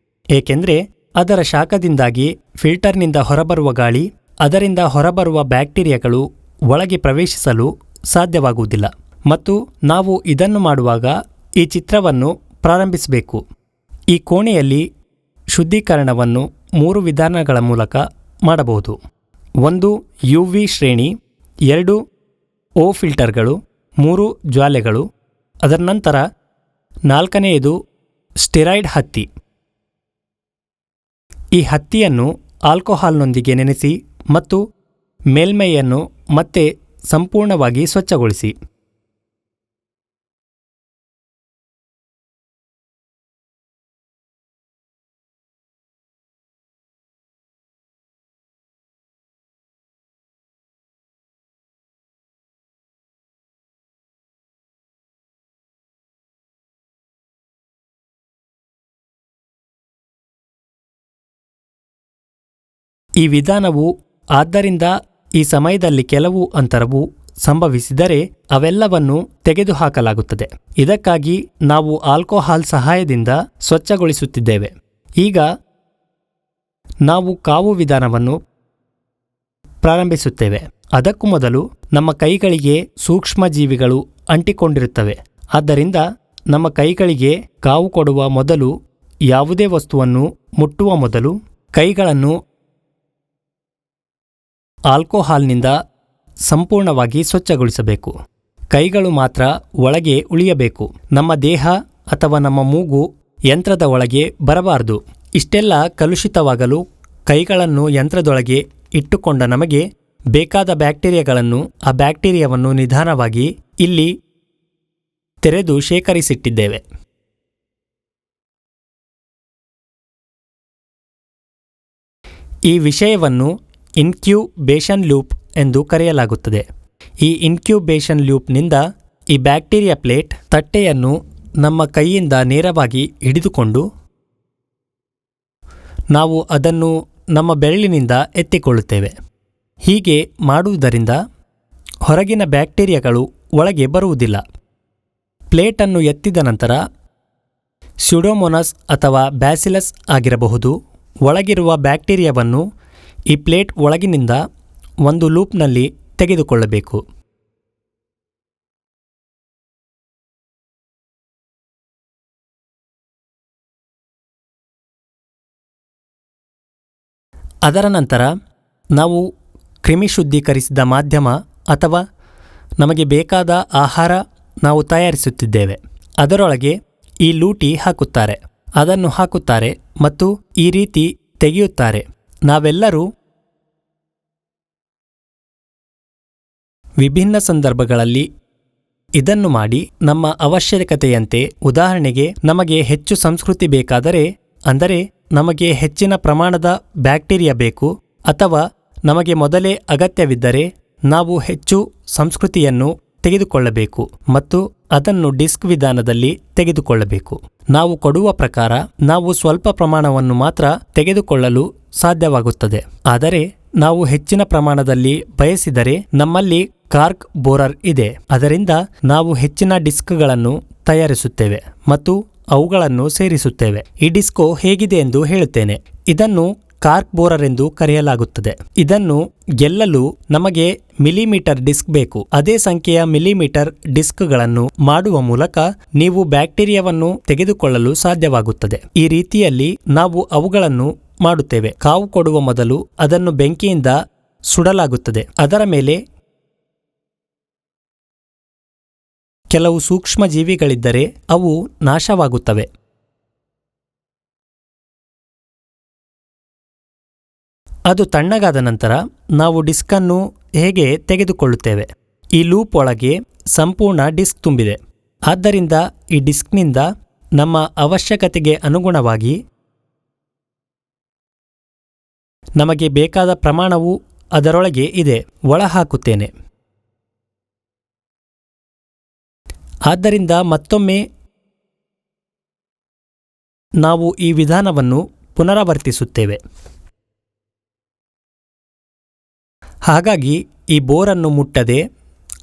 [SPEAKER 1] ಏಕೆಂದರೆ ಅದರ ಶಾಖದಿಂದಾಗಿ ಫಿಲ್ಟರ್ನಿಂದ ಹೊರಬರುವ ಗಾಳಿ, ಅದರಿಂದ ಹೊರಬರುವ ಬ್ಯಾಕ್ಟೀರಿಯಾಗಳು ಒಳಗೆ ಪ್ರವೇಶಿಸಲು ಸಾಧ್ಯವಾಗುವುದಿಲ್ಲ. ಮತ್ತು ನಾವು ಇದನ್ನು ಮಾಡುವಾಗ ಈ ಚಿತ್ರವನ್ನು ಪ್ರಾರಂಭಿಸಬೇಕು. ಈ ಕೋಣೆಯಲ್ಲಿ ಶುದ್ಧೀಕರಣವನ್ನು 3 ವಿಧಾನಗಳ ಮೂಲಕ ಮಾಡಬಹುದು. 1 UV ಶ್ರೇಣಿ, 2 O ಫಿಲ್ಟರ್ಗಳು, 3 ಜ್ವಾಲೆಗಳು. ಅದರ ನಂತರ 4ನೇದು ಸ್ಟೆರಾಯ್ಡ್ ಹತ್ತಿ. ಈ ಹತ್ತಿಯನ್ನು ಆಲ್ಕೋಹಾಲ್ನೊಂದಿಗೆ ನೆನೆಸಿ ಮತ್ತು ಮೇಲ್ಮೈಯನ್ನು ಮತ್ತೆ ಸಂಪೂರ್ಣವಾಗಿ ಸ್ವಚ್ಛಗೊಳಿಸಿ. ಈ ವಿಧಾನವು ಆದ್ದರಿಂದ ಈ ಸಮಯದಲ್ಲಿ ಕೆಲವು ಅಂತರವು ಸಂಭವಿಸಿದರೆ ಅವೆಲ್ಲವನ್ನು ತೆಗೆದುಹಾಕಲಾಗುತ್ತದೆ. ಇದಕ್ಕಾಗಿ ನಾವು ಆಲ್ಕೋಹಾಲ್ ಸಹಾಯದಿಂದ ಸ್ವಚ್ಛಗೊಳಿಸುತ್ತಿದ್ದೇವೆ. ಈಗ ನಾವು ಕಾವು ವಿಧಾನವನ್ನು ಪ್ರಾರಂಭಿಸುತ್ತೇವೆ. ಅದಕ್ಕೂ ಮೊದಲು ನಮ್ಮ ಕೈಗಳಿಗೆ ಸೂಕ್ಷ್ಮಜೀವಿಗಳು ಅಂಟಿಕೊಂಡಿರುತ್ತವೆ. ಆದ್ದರಿಂದ ನಮ್ಮ ಕೈಗಳಿಗೆ ಕಾವು ಕೊಡುವ ಮೊದಲು, ಯಾವುದೇ ವಸ್ತುವನ್ನು ಮುಟ್ಟುವ ಮೊದಲು ಕೈಗಳನ್ನು ಆಲ್ಕೋಹಾಲ್ನಿಂದ ಸಂಪೂರ್ಣವಾಗಿ ಸ್ವಚ್ಛಗೊಳಿಸಬೇಕು. ಕೈಗಳು ಮಾತ್ರ ಒಳಗೆ ಉಳಿಯಬೇಕು. ನಮ್ಮ ದೇಹ ಅಥವಾ ನಮ್ಮ ಮೂಗು ಯಂತ್ರದ ಒಳಗೆ ಬರಬಾರದು. ಇಷ್ಟೆಲ್ಲ ಕಲುಷಿತವಾಗಲು ಕೈಗಳನ್ನು ಯಂತ್ರದೊಳಗೆ ಇಟ್ಟುಕೊಂಡ ನಮಗೆ ಬೇಕಾದ ಬ್ಯಾಕ್ಟೀರಿಯಾಗಳನ್ನು, ಆ ಬ್ಯಾಕ್ಟೀರಿಯಾವನ್ನು ನಿಧಾನವಾಗಿ ಇಲ್ಲಿ ತೆರೆದು ಶೇಖರಿಸಿಟ್ಟಿದ್ದೇವೆ. ಈ ವಿಷಯವನ್ನು ಇನ್ಕ್ಯುಬೇಷನ್ ಲೂಪ್ ಎಂದು ಕರೆಯಲಾಗುತ್ತದೆ. ಈ ಇನ್ಕ್ಯುಬೇಷನ್ ಲೂಪ್ನಿಂದ ಈ ಬ್ಯಾಕ್ಟೀರಿಯಾ ಪ್ಲೇಟ್ ತಟ್ಟೆಯನ್ನು ನಮ್ಮ ಕೈಯಿಂದ ನೇರವಾಗಿ ಹಿಡಿದುಕೊಂಡು ನಾವು ಅದನ್ನು ನಮ್ಮ ಬೆರಳಿನಿಂದ ಎತ್ತಿಕೊಳ್ಳುತ್ತೇವೆ. ಹೀಗೆ ಮಾಡುವುದರಿಂದ ಹೊರಗಿನ ಬ್ಯಾಕ್ಟೀರಿಯಾಗಳು ಒಳಗೆ ಬರುವುದಿಲ್ಲ. ಪ್ಲೇಟನ್ನು ಎತ್ತಿದ ನಂತರ ಸ್ಯೂಡೋಮೋನಾಸ್ ಅಥವಾ ಬ್ಯಾಸಿಲಸ್ ಆಗಿರಬಹುದು ಒಳಗಿರುವ ಬ್ಯಾಕ್ಟೀರಿಯಾವನ್ನು ಈ ಪ್ಲೇಟ್ ಒಳಗಿನಿಂದ ಒಂದು ಲೂಪ್ನಲ್ಲಿ ತೆಗೆದುಕೊಳ್ಳಬೇಕು. ಅದರ ನಂತರ ನಾವು ಕ್ರಿಮಿ ಶುದ್ಧೀಕರಿಸಿದ ಮಾಧ್ಯಮ ಅಥವಾ ನಮಗೆ ಬೇಕಾದ ಆಹಾರ ನಾವು ತಯಾರಿಸುತ್ತಿದ್ದೇವೆ. ಅದರೊಳಗೆ ಈ ಲೂಟಿ ಹಾಕುತ್ತಾರೆ, ಅದನ್ನು ಹಾಕುತ್ತಾರೆ ಮತ್ತು ಈ ರೀತಿ ತೆಗೆಯುತ್ತಾರೆ. ನಾವೆಲ್ಲರೂ ವಿಭಿನ್ನ ಸಂದರ್ಭಗಳಲ್ಲಿ ಇದನ್ನು ಮಾಡಿ ನಮ್ಮ ಅವಶ್ಯಕತೆಯಂತೆ, ಉದಾಹರಣೆಗೆ ನಮಗೆ ಹೆಚ್ಚು ಸಂಸ್ಕೃತಿ ಬೇಕಾದರೆ, ಅಂದರೆ ನಮಗೆ ಹೆಚ್ಚಿನ ಪ್ರಮಾಣದ ಬ್ಯಾಕ್ಟೀರಿಯಾ ಬೇಕು ಅಥವಾ ನಮಗೆ ಮೊದಲೇ ಅಗತ್ಯವಿದ್ದರೆ ನಾವು ಹೆಚ್ಚು ಸಂಸ್ಕೃತಿಯನ್ನು ತೆಗೆದುಕೊಳ್ಳಬೇಕು ಮತ್ತು ಅದನ್ನು ಡಿಸ್ಕ್ ವಿಧಾನದಲ್ಲಿ ತೆಗೆದುಕೊಳ್ಳಬೇಕು. ನಾವು ಕೊಡುವ ಪ್ರಕಾರ ನಾವು ಸ್ವಲ್ಪ ಪ್ರಮಾಣವನ್ನು ಮಾತ್ರ ತೆಗೆದುಕೊಳ್ಳಲು ಸಾಧ್ಯವಾಗುತ್ತದೆ. ಆದರೆ ನಾವು ಹೆಚ್ಚಿನ ಪ್ರಮಾಣದಲ್ಲಿ ಬಯಸಿದರೆ ನಮ್ಮಲ್ಲಿ ಕಾರ್ಕ್ ಬೋರರ್ ಇದೆ. ಅದರಿಂದ ನಾವು ಹೆಚ್ಚಿನ ಡಿಸ್ಕ್ಗಳನ್ನು ತಯಾರಿಸುತ್ತೇವೆ ಮತ್ತು ಅವುಗಳನ್ನು ಸೇರಿಸುತ್ತೇವೆ. ಈ ಡಿಸ್ಕೋ ಹೇಗಿದೆ ಎಂದು ಹೇಳುತ್ತೇನೆ. ಇದನ್ನು ಕಾರ್ಕ್ ಬೋರರ್ ಎಂದು ಕರೆಯಲಾಗುತ್ತದೆ. ಇದನ್ನು ಗೆಲ್ಲಲು ನಮಗೆ ಮಿಲಿಮೀಟರ್ ಡಿಸ್ಕ್ ಬೇಕು. ಅದೇ ಸಂಖ್ಯೆಯ ಮಿಲಿಮೀಟರ್ ಡಿಸ್ಕ್ಗಳನ್ನು ಮಾಡುವ ಮೂಲಕ ನೀವು ಬ್ಯಾಕ್ಟೀರಿಯಾವನ್ನು ತೆಗೆದುಕೊಳ್ಳಲು ಸಾಧ್ಯವಾಗುತ್ತದೆ. ಈ ರೀತಿಯಲ್ಲಿ ನಾವು ಅವುಗಳನ್ನು ಮಾಡುತ್ತೇವೆ. ಕಾವು ಕೊಡುವ ಮೊದಲು ಅದನ್ನು ಬೆಂಕಿಯಿಂದ ಸುಡಲಾಗುತ್ತದೆ. ಅದರ ಮೇಲೆ ಕೆಲವು ಸೂಕ್ಷ್ಮ ಜೀವಿಗಳಿದ್ದರೆ ಅವು ನಾಶವಾಗುತ್ತವೆ. ಅದು ತಣ್ಣಗಾದ ನಂತರ ನಾವು ಡಿಸ್ಕನ್ನು ಹೇಗೆ ತೆಗೆದುಕೊಳ್ಳುತ್ತೇವೆ. ಈ ಲೂಪ್ ಒಳಗೆ ಸಂಪೂರ್ಣ ಡಿಸ್ಕ್ ತುಂಬಿದೆ. ಆದ್ದರಿಂದ ಈ ಡಿಸ್ಕ್ನಿಂದ ನಮ್ಮ ಅವಶ್ಯಕತೆಗೆ ಅನುಗುಣವಾಗಿ ನಮಗೆ ಬೇಕಾದ ಪ್ರಮಾಣವು ಅದರೊಳಗೆ ಇದೆ. ಒಳಹಾಕುತ್ತೇನೆ. ಆದ್ದರಿಂದ ಮತ್ತೊಮ್ಮೆ ನಾವು ಈ ವಿಧಾನವನ್ನು ಪುನರಾವರ್ತಿಸುತ್ತೇವೆ. ಹಾಗಾಗಿ ಈ ಬೋರನ್ನು ಮುಟ್ಟದೆ,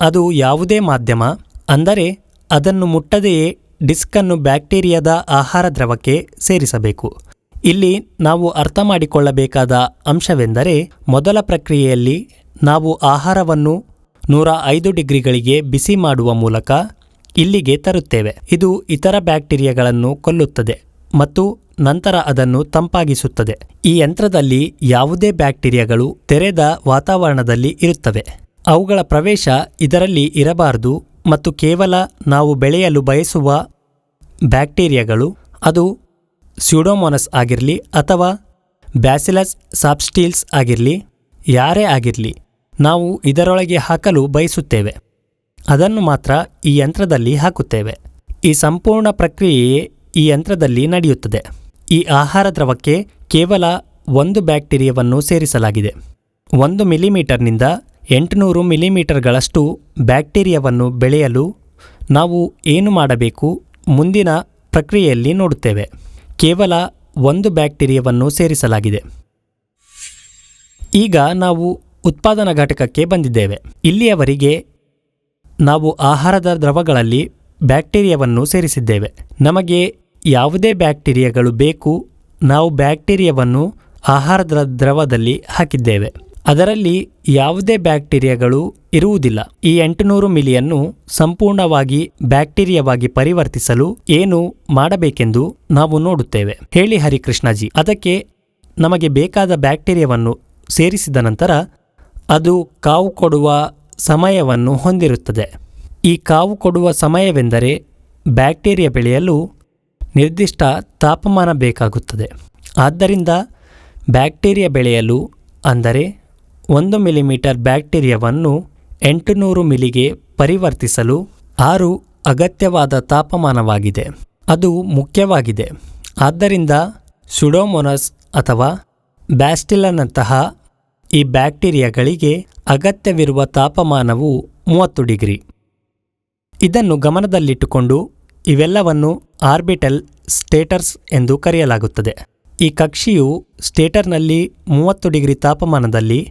[SPEAKER 1] ಅದು ಯಾವುದೇ ಮಾಧ್ಯಮ, ಅಂದರೆ ಅದನ್ನು ಮುಟ್ಟದೆಯೇ ಡಿಸ್ಕನ್ನು ಬ್ಯಾಕ್ಟೀರಿಯಾದ ಆಹಾರ ದ್ರವಕ್ಕೆ ಸೇರಿಸಬೇಕು. ಇಲ್ಲಿ ನಾವು ಅರ್ಥ ಮಾಡಿಕೊಳ್ಳಬೇಕಾದ ಅಂಶವೆಂದರೆ, ಮೊದಲ ಪ್ರಕ್ರಿಯೆಯಲ್ಲಿ ನಾವು ಆಹಾರವನ್ನು 105 ಡಿಗ್ರಿಗಳಿಗೆ ಬಿಸಿ ಮಾಡುವ ಮೂಲಕ ಇಲ್ಲಿಗೆ ತರುತ್ತೇವೆ. ಇದು ಇತರ ಬ್ಯಾಕ್ಟೀರಿಯಾಗಳನ್ನು ಕೊಲ್ಲುತ್ತದೆ ಮತ್ತು ನಂತರ ಅದನ್ನು ತಂಪಾಗಿಸುತ್ತದೆ. ಈ ಯಂತ್ರದಲ್ಲಿ ಯಾವುದೇ ಬ್ಯಾಕ್ಟೀರಿಯಾಗಳು ತೆರೆದ ವಾತಾವರಣದಲ್ಲಿ ಇರುತ್ತವೆ. ಅವುಗಳ ಪ್ರವೇಶ ಇದರಲ್ಲಿ ಇರಬಾರದು ಮತ್ತು ಕೇವಲ ನಾವು ಬೆಳೆಯಲು ಬಯಸುವ ಬ್ಯಾಕ್ಟೀರಿಯಾಗಳು, ಅದು ಸ್ಯೂಡೋಮೋನಾಸ್ ಆಗಿರಲಿ ಅಥವಾ ಬ್ಯಾಸಿಲಸ್ ಸಾಬ್ಸ್ಟಿಲ್ಸ್ ಆಗಿರಲಿ, ಯಾರೇ ಆಗಿರಲಿ, ನಾವು ಇದರೊಳಗೆ ಹಾಕಲು ಬಯಸುತ್ತೇವೆ. ಅದನ್ನು ಮಾತ್ರ ಈ ಯಂತ್ರದಲ್ಲಿ ಹಾಕುತ್ತೇವೆ. ಈ ಸಂಪೂರ್ಣ ಪ್ರಕ್ರಿಯೆಯೇ ಈ ಯಂತ್ರದಲ್ಲಿ ನಡೆಯುತ್ತದೆ. ಈ ಆಹಾರ ದ್ರವಕ್ಕೆ ಕೇವಲ ಒಂದು ಬ್ಯಾಕ್ಟೀರಿಯಾವನ್ನು ಸೇರಿಸಲಾಗಿದೆ. 1 ಮಿಲಿಮೀಟರ್ನಿಂದ 800 ಮಿಲಿಮೀಟರ್ಗಳಷ್ಟು ಬ್ಯಾಕ್ಟೀರಿಯಾವನ್ನು ಬೆಳೆಯಲು ನಾವು ಏನು ಮಾಡಬೇಕು ಮುಂದಿನ ಪ್ರಕ್ರಿಯೆಯಲ್ಲಿ ನೋಡುತ್ತೇವೆ. ಕೇವಲ 1 ಬ್ಯಾಕ್ಟೀರಿಯಾವನ್ನು ಸೇರಿಸಲಾಗಿದೆ. ಈಗ ನಾವು ಉತ್ಪಾದನಾ ಘಟಕಕ್ಕೆ ಬಂದಿದ್ದೇವೆ. ಇಲ್ಲಿಯವರೆಗೆ ನಾವು ಆಹಾರದ ದ್ರವಗಳಲ್ಲಿ ಬ್ಯಾಕ್ಟೀರಿಯಾವನ್ನು ಸೇರಿಸಿದ್ದೇವೆ. ನಮಗೆ ಯಾವುದೇ ಬ್ಯಾಕ್ಟೀರಿಯಾಗಳು ಬೇಕು, ನಾವು ಬ್ಯಾಕ್ಟೀರಿಯಾವನ್ನು ಆಹಾರದ ದ್ರವದಲ್ಲಿ ಹಾಕಿದ್ದೇವೆ. ಅದರಲ್ಲಿ ಯಾವುದೇ ಬ್ಯಾಕ್ಟೀರಿಯಾಗಳು ಇರುವುದಿಲ್ಲ. ಈ 800 ಮಿಲಿಯನ್ನು ಸಂಪೂರ್ಣವಾಗಿ ಬ್ಯಾಕ್ಟೀರಿಯಾವಾಗಿ ಪರಿವರ್ತಿಸಲು ಏನು ಮಾಡಬೇಕೆಂದು ನಾವು ನೋಡುತ್ತೇವೆ. ಹೇಳಿ ಹರಿಕೃಷ್ಣಜಿ. ಅದಕ್ಕೆ ನಮಗೆ ಬೇಕಾದ ಬ್ಯಾಕ್ಟೀರಿಯಾವನ್ನು ಸೇರಿಸಿದ ನಂತರ ಅದು ಕಾವು ಕೊಡುವ ಸಮಯವನ್ನು ಹೊಂದಿರುತ್ತದೆ. ಈ ಕಾವು ಕೊಡುವ ಸಮಯವೆಂದರೆ ಬ್ಯಾಕ್ಟೀರಿಯಾ ಬೆಳೆಯಲು ನಿರ್ದಿಷ್ಟ ತಾಪಮಾನ ಬೇಕಾಗುತ್ತದೆ. ಆದ್ದರಿಂದ ಬ್ಯಾಕ್ಟೀರಿಯಾ ಬೆಳೆಯಲು, ಅಂದರೆ 1 ಮಿಲಿಮೀಟರ್ ಬ್ಯಾಕ್ಟೀರಿಯಾವನ್ನು 800 ಮಿಲಿಗೆ ಪರಿವರ್ತಿಸಲು 6 ಅಗತ್ಯವಾದ ತಾಪಮಾನವಾಗಿದೆ. ಅದು ಮುಖ್ಯವಾಗಿದೆ. ಆದ್ದರಿಂದ ಸ್ಯೂಡೋಮೋನಾಸ್ ಅಥವಾ ಬ್ಯಾಸ್ಟಿಲನಂತಹ ಈ ಬ್ಯಾಕ್ಟೀರಿಯಾಗಳಿಗೆ ಅಗತ್ಯವಿರುವ ತಾಪಮಾನವು 30 ಡಿಗ್ರಿ. ಇದನ್ನು ಗಮನದಲ್ಲಿಟ್ಟುಕೊಂಡು ಇವೆಲ್ಲವನ್ನು ಆರ್ಬಿಟಲ್ ಸ್ಟೇಟರ್ಸ್ ಎಂದು ಕರೆಯಲಾಗುತ್ತದೆ. ಈ ಕಕ್ಷೆಯು ಸ್ಟೇಟರ್ನಲ್ಲಿ 30 ಡಿಗ್ರಿ ತಾಪಮಾನದಲ್ಲಿ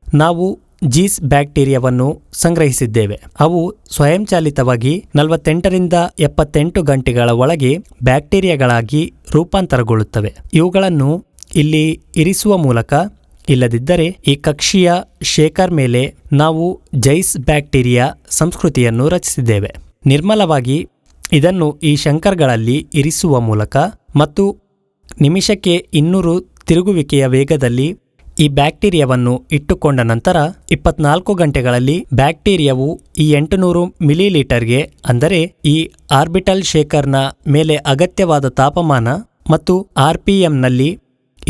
[SPEAKER 1] ನಾವು ಜೀಸ್ ಬ್ಯಾಕ್ಟೀರಿಯಾವನ್ನು ಸಂಗ್ರಹಿಸಿದ್ದೇವೆ. ಅವು ಸ್ವಯಂಚಾಲಿತವಾಗಿ 48ರಿಂದ 78 ಗಂಟೆಗಳ ಒಳಗೆ ಬ್ಯಾಕ್ಟೀರಿಯಾಗಳಾಗಿ ರೂಪಾಂತರಗೊಳ್ಳುತ್ತವೆ. ಇವುಗಳನ್ನು ಇಲ್ಲಿ ಇರಿಸುವ ಮೂಲಕ, ಇಲ್ಲದಿದ್ದರೆ ಈ ಕಕ್ಷೀಯ ಶೇಖರ್ ಮೇಲೆ ನಾವು ಜೈಸ್ ಬ್ಯಾಕ್ಟೀರಿಯಾ ಸಂಸ್ಕೃತಿಯನ್ನು ರಚಿಸಿದ್ದೇವೆ. ನಿರ್ಮಲವಾಗಿ ಇದನ್ನು ಈ ಶಂಕರ್ಗಳಲ್ಲಿ ಇರಿಸುವ ಮೂಲಕ ಮತ್ತು ನಿಮಿಷಕ್ಕೆ 200 ತಿರುಗುವಿಕೆಯ ವೇಗದಲ್ಲಿ ಈ ಬ್ಯಾಕ್ಟೀರಿಯಾವನ್ನು ಇಟ್ಟುಕೊಂಡ ನಂತರ 24 ಗಂಟೆಗಳಲ್ಲಿ ಬ್ಯಾಕ್ಟೀರಿಯಾವು ಈ 800 ಮಿಲಿಲೀಟರ್ಗೆ, ಅಂದರೆ ಈ ಆರ್ಬಿಟಲ್ ಶೇಖರ್ನ ಮೇಲೆ ಅಗತ್ಯವಾದ ತಾಪಮಾನ ಮತ್ತು RPMನಲ್ಲಿ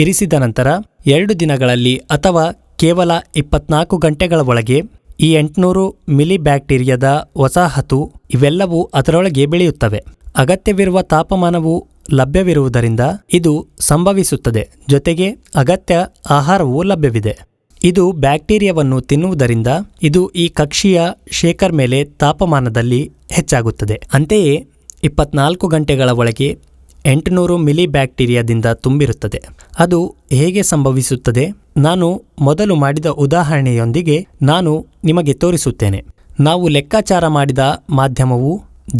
[SPEAKER 1] ಇರಿಸಿದ ನಂತರ 2 ದಿನಗಳಲ್ಲಿ ಅಥವಾ ಕೇವಲ 24 ಗಂಟೆಗಳ ಒಳಗೆ ಈ 800 ಮಿಲಿ ಬ್ಯಾಕ್ಟೀರಿಯಾದ ವಸಾಹತು ಇವೆಲ್ಲವೂ ಅದರೊಳಗೆ ಬೆಳೆಯುತ್ತವೆ. ಅಗತ್ಯವಿರುವ ತಾಪಮಾನವು ಲಭ್ಯವಿರುವುದರಿಂದ ಇದು ಸಂಭವಿಸುತ್ತದೆ. ಜೊತೆಗೆ ಅಗತ್ಯ ಆಹಾರವೂ ಲಭ್ಯವಿದೆ. ಇದು ಬ್ಯಾಕ್ಟೀರಿಯಾವನ್ನು ತಿನ್ನುವುದರಿಂದ ಇದು ಈ ಕಕ್ಷೀಯ ಶೇಖರ್ ಮೇಲೆ ತಾಪಮಾನದಲ್ಲಿ ಹೆಚ್ಚಾಗುತ್ತದೆ. ಅಂತೆಯೇ 24 ಗಂಟೆಗಳ ಒಳಗೆ 800 ಮಿಲಿ ಬ್ಯಾಕ್ಟೀರಿಯಾದಿಂದ ತುಂಬಿರುತ್ತದೆ. ಅದು ಹೇಗೆ ಸಂಭವಿಸುತ್ತದೆ? ನಾನು ಮೊದಲು ಮಾಡಿದ ಉದಾಹರಣೆಯೊಂದಿಗೆ ನಾನು ನಿಮಗೆ ತೋರಿಸುತ್ತೇನೆ. ನಾವು ಲೆಕ್ಕಾಚಾರ ಮಾಡಿದ ಮಾಧ್ಯಮವು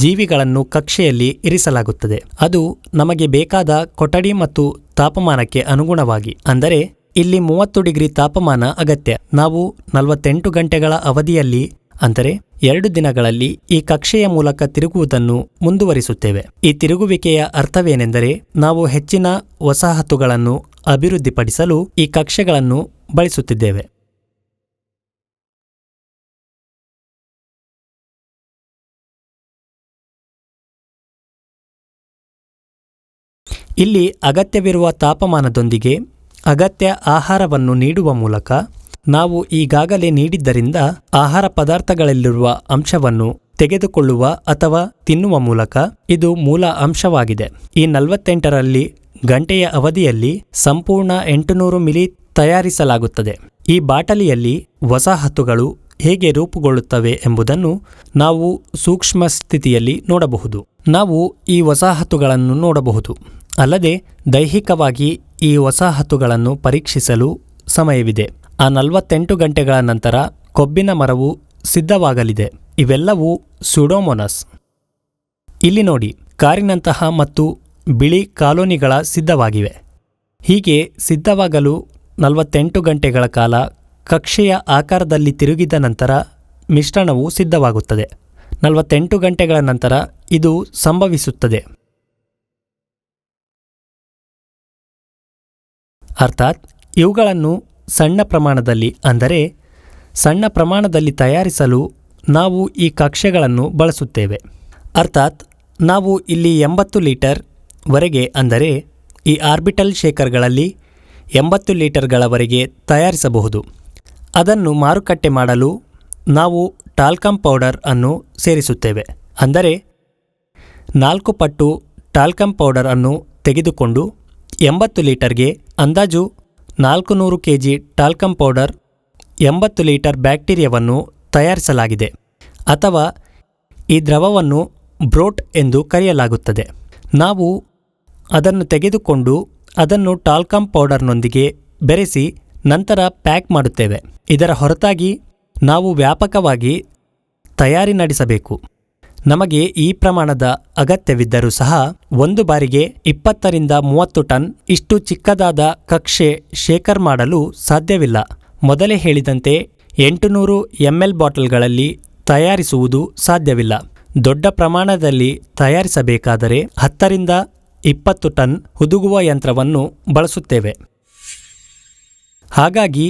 [SPEAKER 1] ಜೀವಿಗಳನ್ನು ಕಕ್ಷೆಯಲ್ಲಿ ಇರಿಸಲಾಗುತ್ತದೆ. ಅದು ನಮಗೆ ಬೇಕಾದ ಕೊಠಡಿ ಮತ್ತು ತಾಪಮಾನಕ್ಕೆ ಅನುಗುಣವಾಗಿ, ಅಂದರೆ ಇಲ್ಲಿ 30 ಡಿಗ್ರಿ ತಾಪಮಾನ ಅಗತ್ಯ. ನಾವು 48 ಗಂಟೆಗಳ ಅವಧಿಯಲ್ಲಿ, ಅಂದರೆ 2 ದಿನಗಳಲ್ಲಿ ಈ ಕಕ್ಷೆಯ ಮೂಲಕ ತಿರುಗುವುದನ್ನು ಮುಂದುವರಿಸುತ್ತೇವೆ. ಈ ತಿರುಗುವಿಕೆಯ ಅರ್ಥವೇನೆಂದರೆ ನಾವು ಹೆಚ್ಚಿನ ವಸಾಹತುಗಳನ್ನು ಅಭಿವೃದ್ಧಿಪಡಿಸಲು ಈ ಕಕ್ಷೆಗಳನ್ನು ಬಳಸುತ್ತಿದ್ದೇವೆ. ಇಲ್ಲಿ ಅಗತ್ಯವಿರುವ ತಾಪಮಾನದೊಂದಿಗೆ ಅಗತ್ಯ ಆಹಾರವನ್ನು ನೀಡುವ ಮೂಲಕ ನಾವು ಈಗಾಗಲೇ ನೀಡಿದ್ದರಿಂದ ಆಹಾರ ಪದಾರ್ಥಗಳಲ್ಲಿರುವ ಅಂಶವನ್ನು ತೆಗೆದುಕೊಳ್ಳುವ ಅಥವಾ ತಿನ್ನುವ ಮೂಲಕ ಇದು ಮೂಲ ಅಂಶವಾಗಿದೆ. ಈ 48ರಲ್ಲಿ ಗಂಟೆಯ ಅವಧಿಯಲ್ಲಿ ಸಂಪೂರ್ಣ 800 ಮಿಲಿ ತಯಾರಿಸಲಾಗುತ್ತದೆ. ಈ ಬಾಟಲಿಯಲ್ಲಿ ವಸಾಹತುಗಳು ಹೇಗೆ ರೂಪುಗೊಳ್ಳುತ್ತವೆ ಎಂಬುದನ್ನು ನಾವು ಸೂಕ್ಷ್ಮ ಸ್ಥಿತಿಯಲ್ಲಿ ನೋಡಬಹುದು. ನಾವು ಈ ವಸಾಹತುಗಳನ್ನು ನೋಡಬಹುದು. ಅಲ್ಲದೆ ದೈಹಿಕವಾಗಿ ಈ ವಸಾಹತುಗಳನ್ನು ಪರೀಕ್ಷಿಸಲು ಸಮಯವಿದೆ. ಆ 48 ಗಂಟೆಗಳ ನಂತರ ಕೊಬ್ಬಿನ ಮರವು ಸಿದ್ಧವಾಗಲಿದೆ. ಇವೆಲ್ಲವೂ ಸ್ಯೂಡೋಮೋನಾಸ್. ಇಲ್ಲಿ ನೋಡಿ, ಕಾರಿನಂತಹ ಮತ್ತು ಬಿಳಿ ಕಾಲೋನಿಗಳ ಸಿದ್ಧವಾಗಿವೆ. ಹೀಗೆ ಸಿದ್ಧವಾಗಲು 48 ಗಂಟೆಗಳ ಕಾಲ ಕಕ್ಷೆಯ ಆಕಾರದಲ್ಲಿ ತಿರುಗಿದ ನಂತರ ಮಿಶ್ರಣವು ಸಿದ್ಧವಾಗುತ್ತದೆ. 48 ಗಂಟೆಗಳ ನಂತರ ಇದು ಸಂಭವಿಸುತ್ತದೆ. ಅರ್ಥಾತ್ ಇವುಗಳನ್ನು ಸಣ್ಣ ಪ್ರಮಾಣದಲ್ಲಿ, ಅಂದರೆ ಸಣ್ಣ ಪ್ರಮಾಣದಲ್ಲಿ ತಯಾರಿಸಲು ನಾವು ಈ ಕಕ್ಷೆಗಳನ್ನು ಬಳಸುತ್ತೇವೆ. ಅರ್ಥಾತ್ ನಾವು ಇಲ್ಲಿ 80 ಲೀಟರ್ ವರೆಗೆ, ಅಂದರೆ ಈ ಆರ್ಬಿಟಲ್ ಶೇಖರ್ಗಳಲ್ಲಿ 80 ಲೀಟರ್ಗಳವರೆಗೆ ತಯಾರಿಸಬಹುದು. ಅದನ್ನು ಮಾರುಕಟ್ಟೆ ಮಾಡಲು ನಾವು ಟಾಲ್ಕಮ್ ಪೌಡರ್ ಅನ್ನು ಸೇರಿಸುತ್ತೇವೆ. ಅಂದರೆ 4 ಪಟ್ಟು ಟಾಲ್ಕಮ್ ಪೌಡರ್ ಅನ್ನು ತೆಗೆದುಕೊಂಡು 80 ಲೀಟರ್ಗೆ ಅಂದಾಜು 400 kg ಟಾಲ್ಕಮ್ ಪೌಡರ್ 80 ಲೀಟರ್ ಬ್ಯಾಕ್ಟೀರಿಯಾವನ್ನು ತಯಾರಿಸಲಾಗಿದೆ. ಅಥವಾ ಈ ದ್ರವವನ್ನು ಬ್ರೋಟ್ ಎಂದು ಕರೆಯಲಾಗುತ್ತದೆ. ನಾವು ಅದನ್ನು ತೆಗೆದುಕೊಂಡು ಅದನ್ನು ಟಾಲ್ಕಮ್ ಪೌಡರ್ನೊಂದಿಗೆ ಬೆರೆಸಿ ನಂತರ ಪ್ಯಾಕ್ ಮಾಡುತ್ತೇವೆ. ಇದರ ಹೊರತಾಗಿ ನಾವು ವ್ಯಾಪಕವಾಗಿ ತಯಾರಿ ನಡೆಸಬೇಕು. ನಮಗೆ ಈ ಪ್ರಮಾಣದ ಅಗತ್ಯವಿದ್ದರೂ ಸಹ ಒಂದು ಬಾರಿಗೆ 20ರಿಂದ 30 ಟನ್ ಇಷ್ಟು ಚಿಕ್ಕದಾದ ಕಕ್ಷೆ ಶೇಖರ್ ಮಾಡಲು ಸಾಧ್ಯವಿಲ್ಲ. ಮೊದಲೇ ಹೇಳಿದಂತೆ 800 ml ಬಾಟಲ್ಗಳಲ್ಲಿ ತಯಾರಿಸುವುದು ಸಾಧ್ಯವಿಲ್ಲ. ದೊಡ್ಡ ಪ್ರಮಾಣದಲ್ಲಿ ತಯಾರಿಸಬೇಕಾದರೆ 10ರಿಂದ 20 ಟನ್ ಹುದುಗುವ ಯಂತ್ರವನ್ನು ಬಳಸುತ್ತೇವೆ. ಹಾಗಾಗಿ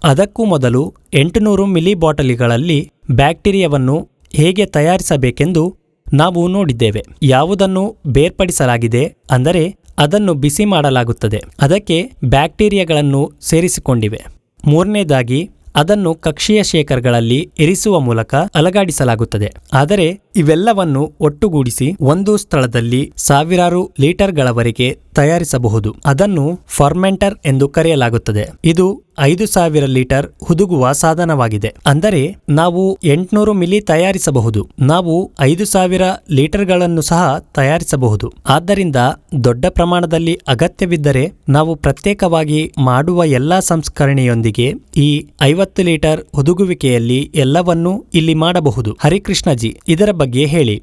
[SPEAKER 1] ಅದಕ್ಕೂ ಮೊದಲು 800 ಮಿಲಿ ಬಾಟಲಿಗಳಲ್ಲಿ ಬ್ಯಾಕ್ಟೀರಿಯಾವನ್ನು ಹೇಗೆ ತಯಾರಿಸಬೇಕೆಂದು ನಾವು ನೋಡಿದ್ದೇವೆ. ಯಾವುದನ್ನು ಬೇರ್ಪಡಿಸಲಾಗಿದೆ, ಅಂದರೆ ಅದನ್ನು ಬಿಸಿ ಮಾಡಲಾಗುತ್ತದೆ. ಅದಕ್ಕೆ ಬ್ಯಾಕ್ಟೀರಿಯಾಗಳನ್ನು ಸೇರಿಸಿಕೊಂಡಿವೆ. ಮೂರನೇದಾಗಿ ಅದನ್ನು ಕಕ್ಷೀಯ ಶೇಖರ್ಗಳಲ್ಲಿ ಇರಿಸುವ ಮೂಲಕ ಅಲಗಾಡಿಸಲಾಗುತ್ತದೆ. ಆದರೆ ಇವೆಲ್ಲವನ್ನು ಒಟ್ಟುಗೂಡಿಸಿ ಒಂದು ಸ್ಥಳದಲ್ಲಿ ಸಾವಿರಾರು ಲೀಟರ್ಗಳವರೆಗೆ ತಯಾರಿಸಬಹುದು. ಅದನ್ನು ಫರ್ಮೆಂಟರ್ ಎಂದು ಕರೆಯಲಾಗುತ್ತದೆ. ಇದು 5,000 ಲೀಟರ್ ಹುದುಗುವ ಸಾಧನವಾಗಿದೆ. ಅಂದರೆ ನಾವು 800 ಮಿಲಿ ತಯಾರಿಸಬಹುದು. ನಾವು 5,000 ಲೀಟರ್ಗಳನ್ನು ಸಹ ತಯಾರಿಸಬಹುದು. ಆದ್ದರಿಂದ ದೊಡ್ಡ ಪ್ರಮಾಣದಲ್ಲಿ ಅಗತ್ಯವಿದ್ದರೆ ನಾವು ಪ್ರತ್ಯೇಕವಾಗಿ ಮಾಡುವ ಎಲ್ಲಾ ಸಂಸ್ಕರಣೆಯೊಂದಿಗೆ ಈ 50 ಲೀಟರ್ ಹುದುಗುವಿಕೆಯಲ್ಲಿ ಎಲ್ಲವನ್ನೂ ಇಲ್ಲಿ ಮಾಡಬಹುದು. ಹರಿಕೃಷ್ಣಜಿ, ಇದರ ಬಗ್ಗೆ ಹೇಳಿ.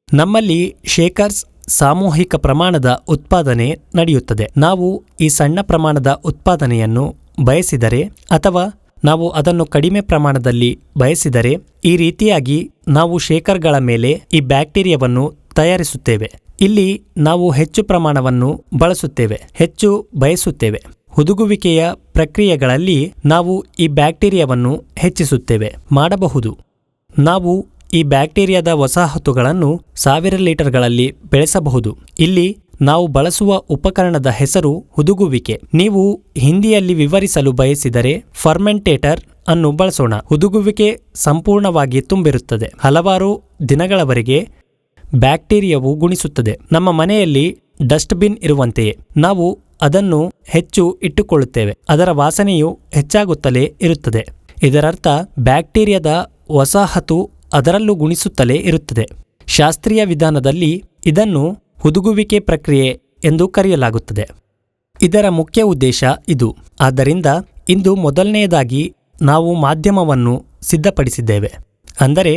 [SPEAKER 1] ನಮ್ಮಲ್ಲಿ ಶೇಕರ್ಸ್ ಸಾಮೂಹಿಕ ಪ್ರಮಾಣದ ಉತ್ಪಾದನೆ ನಡೆಯುತ್ತದೆ. ನಾವು ಈ ಸಣ್ಣ ಪ್ರಮಾಣದ ಉತ್ಪಾದನೆಯನ್ನು ಬಯಸಿದರೆ ಅಥವಾ ನಾವು ಅದನ್ನು ಕಡಿಮೆ ಪ್ರಮಾಣದಲ್ಲಿ ಬಯಸಿದರೆ ಈ ರೀತಿಯಾಗಿ ನಾವು ಶೇಕರ್ಗಳ ಮೇಲೆ ಈ ಬ್ಯಾಕ್ಟೀರಿಯಾವನ್ನು ತಯಾರಿಸುತ್ತೇವೆ. ಇಲ್ಲಿ ನಾವು ಹೆಚ್ಚು ಪ್ರಮಾಣವನ್ನು ಬಳಸುತ್ತೇವೆ, ಹೆಚ್ಚು ಬಯಸುತ್ತೇವೆ. ಹುದುಗುವಿಕೆಯ ಪ್ರಕ್ರಿಯೆಗಳಲ್ಲಿ ನಾವು ಈ ಬ್ಯಾಕ್ಟೀರಿಯಾವನ್ನು ಹೆಚ್ಚಿಸುತ್ತೇವೆ. ಮಾಡಬಹುದು. ನಾವು ಈ ಬ್ಯಾಕ್ಟೀರಿಯಾದ ವಸಾಹತುಗಳನ್ನು 1000 ಲೀಟರ್ಗಳಲ್ಲಿ ಬೆಳೆಸಬಹುದು. ಇಲ್ಲಿ ನಾವು ಬಳಸುವ ಉಪಕರಣದ ಹೆಸರು ಹುದುಗುವಿಕೆ. ನೀವು ಹಿಂದಿಯಲ್ಲಿ ವಿವರಿಸಲು ಬಯಸಿದರೆ ಫರ್ಮೆಂಟೇಟರ್ ಅನ್ನು ಬಳಸೋಣ. ಹುದುಗುವಿಕೆ ಸಂಪೂರ್ಣವಾಗಿ ತುಂಬಿರುತ್ತದೆ. ಹಲವಾರು ದಿನಗಳವರೆಗೆ ಬ್ಯಾಕ್ಟೀರಿಯಾವು ಗುಣಿಸುತ್ತದೆ. ನಮ್ಮ ಮನೆಯಲ್ಲಿ ಡಸ್ಟ್ಬಿನ್ ಇರುವಂತೆಯೇ ನಾವು ಅದನ್ನು ಹೆಚ್ಚು ಇಟ್ಟುಕೊಳ್ಳುತ್ತೇವೆ. ಅದರ ವಾಸನೆಯು ಹೆಚ್ಚಾಗುತ್ತಲೇ ಇರುತ್ತದೆ. ಇದರರ್ಥ ಬ್ಯಾಕ್ಟೀರಿಯಾದ ವಸಾಹತು ಅದರಲ್ಲೂ ಗುಣಿಸುತ್ತಲೇ ಇರುತ್ತದೆ. ಶಾಸ್ತ್ರೀಯ ವಿಧಾನದಲ್ಲಿ ಇದನ್ನು ಹುದುಗುವಿಕೆ ಪ್ರಕ್ರಿಯೆ ಎಂದು ಕರೆಯಲಾಗುತ್ತದೆ. ಇದರ ಮುಖ್ಯ ಉದ್ದೇಶ ಇದು. ಆದ್ದರಿಂದ ಇಂದು ಮೊದಲನೆಯದಾಗಿ ನಾವು ಮಾಧ್ಯಮವನ್ನು ಸಿದ್ಧಪಡಿಸಿದ್ದೇವೆ. ಅಂದರೆ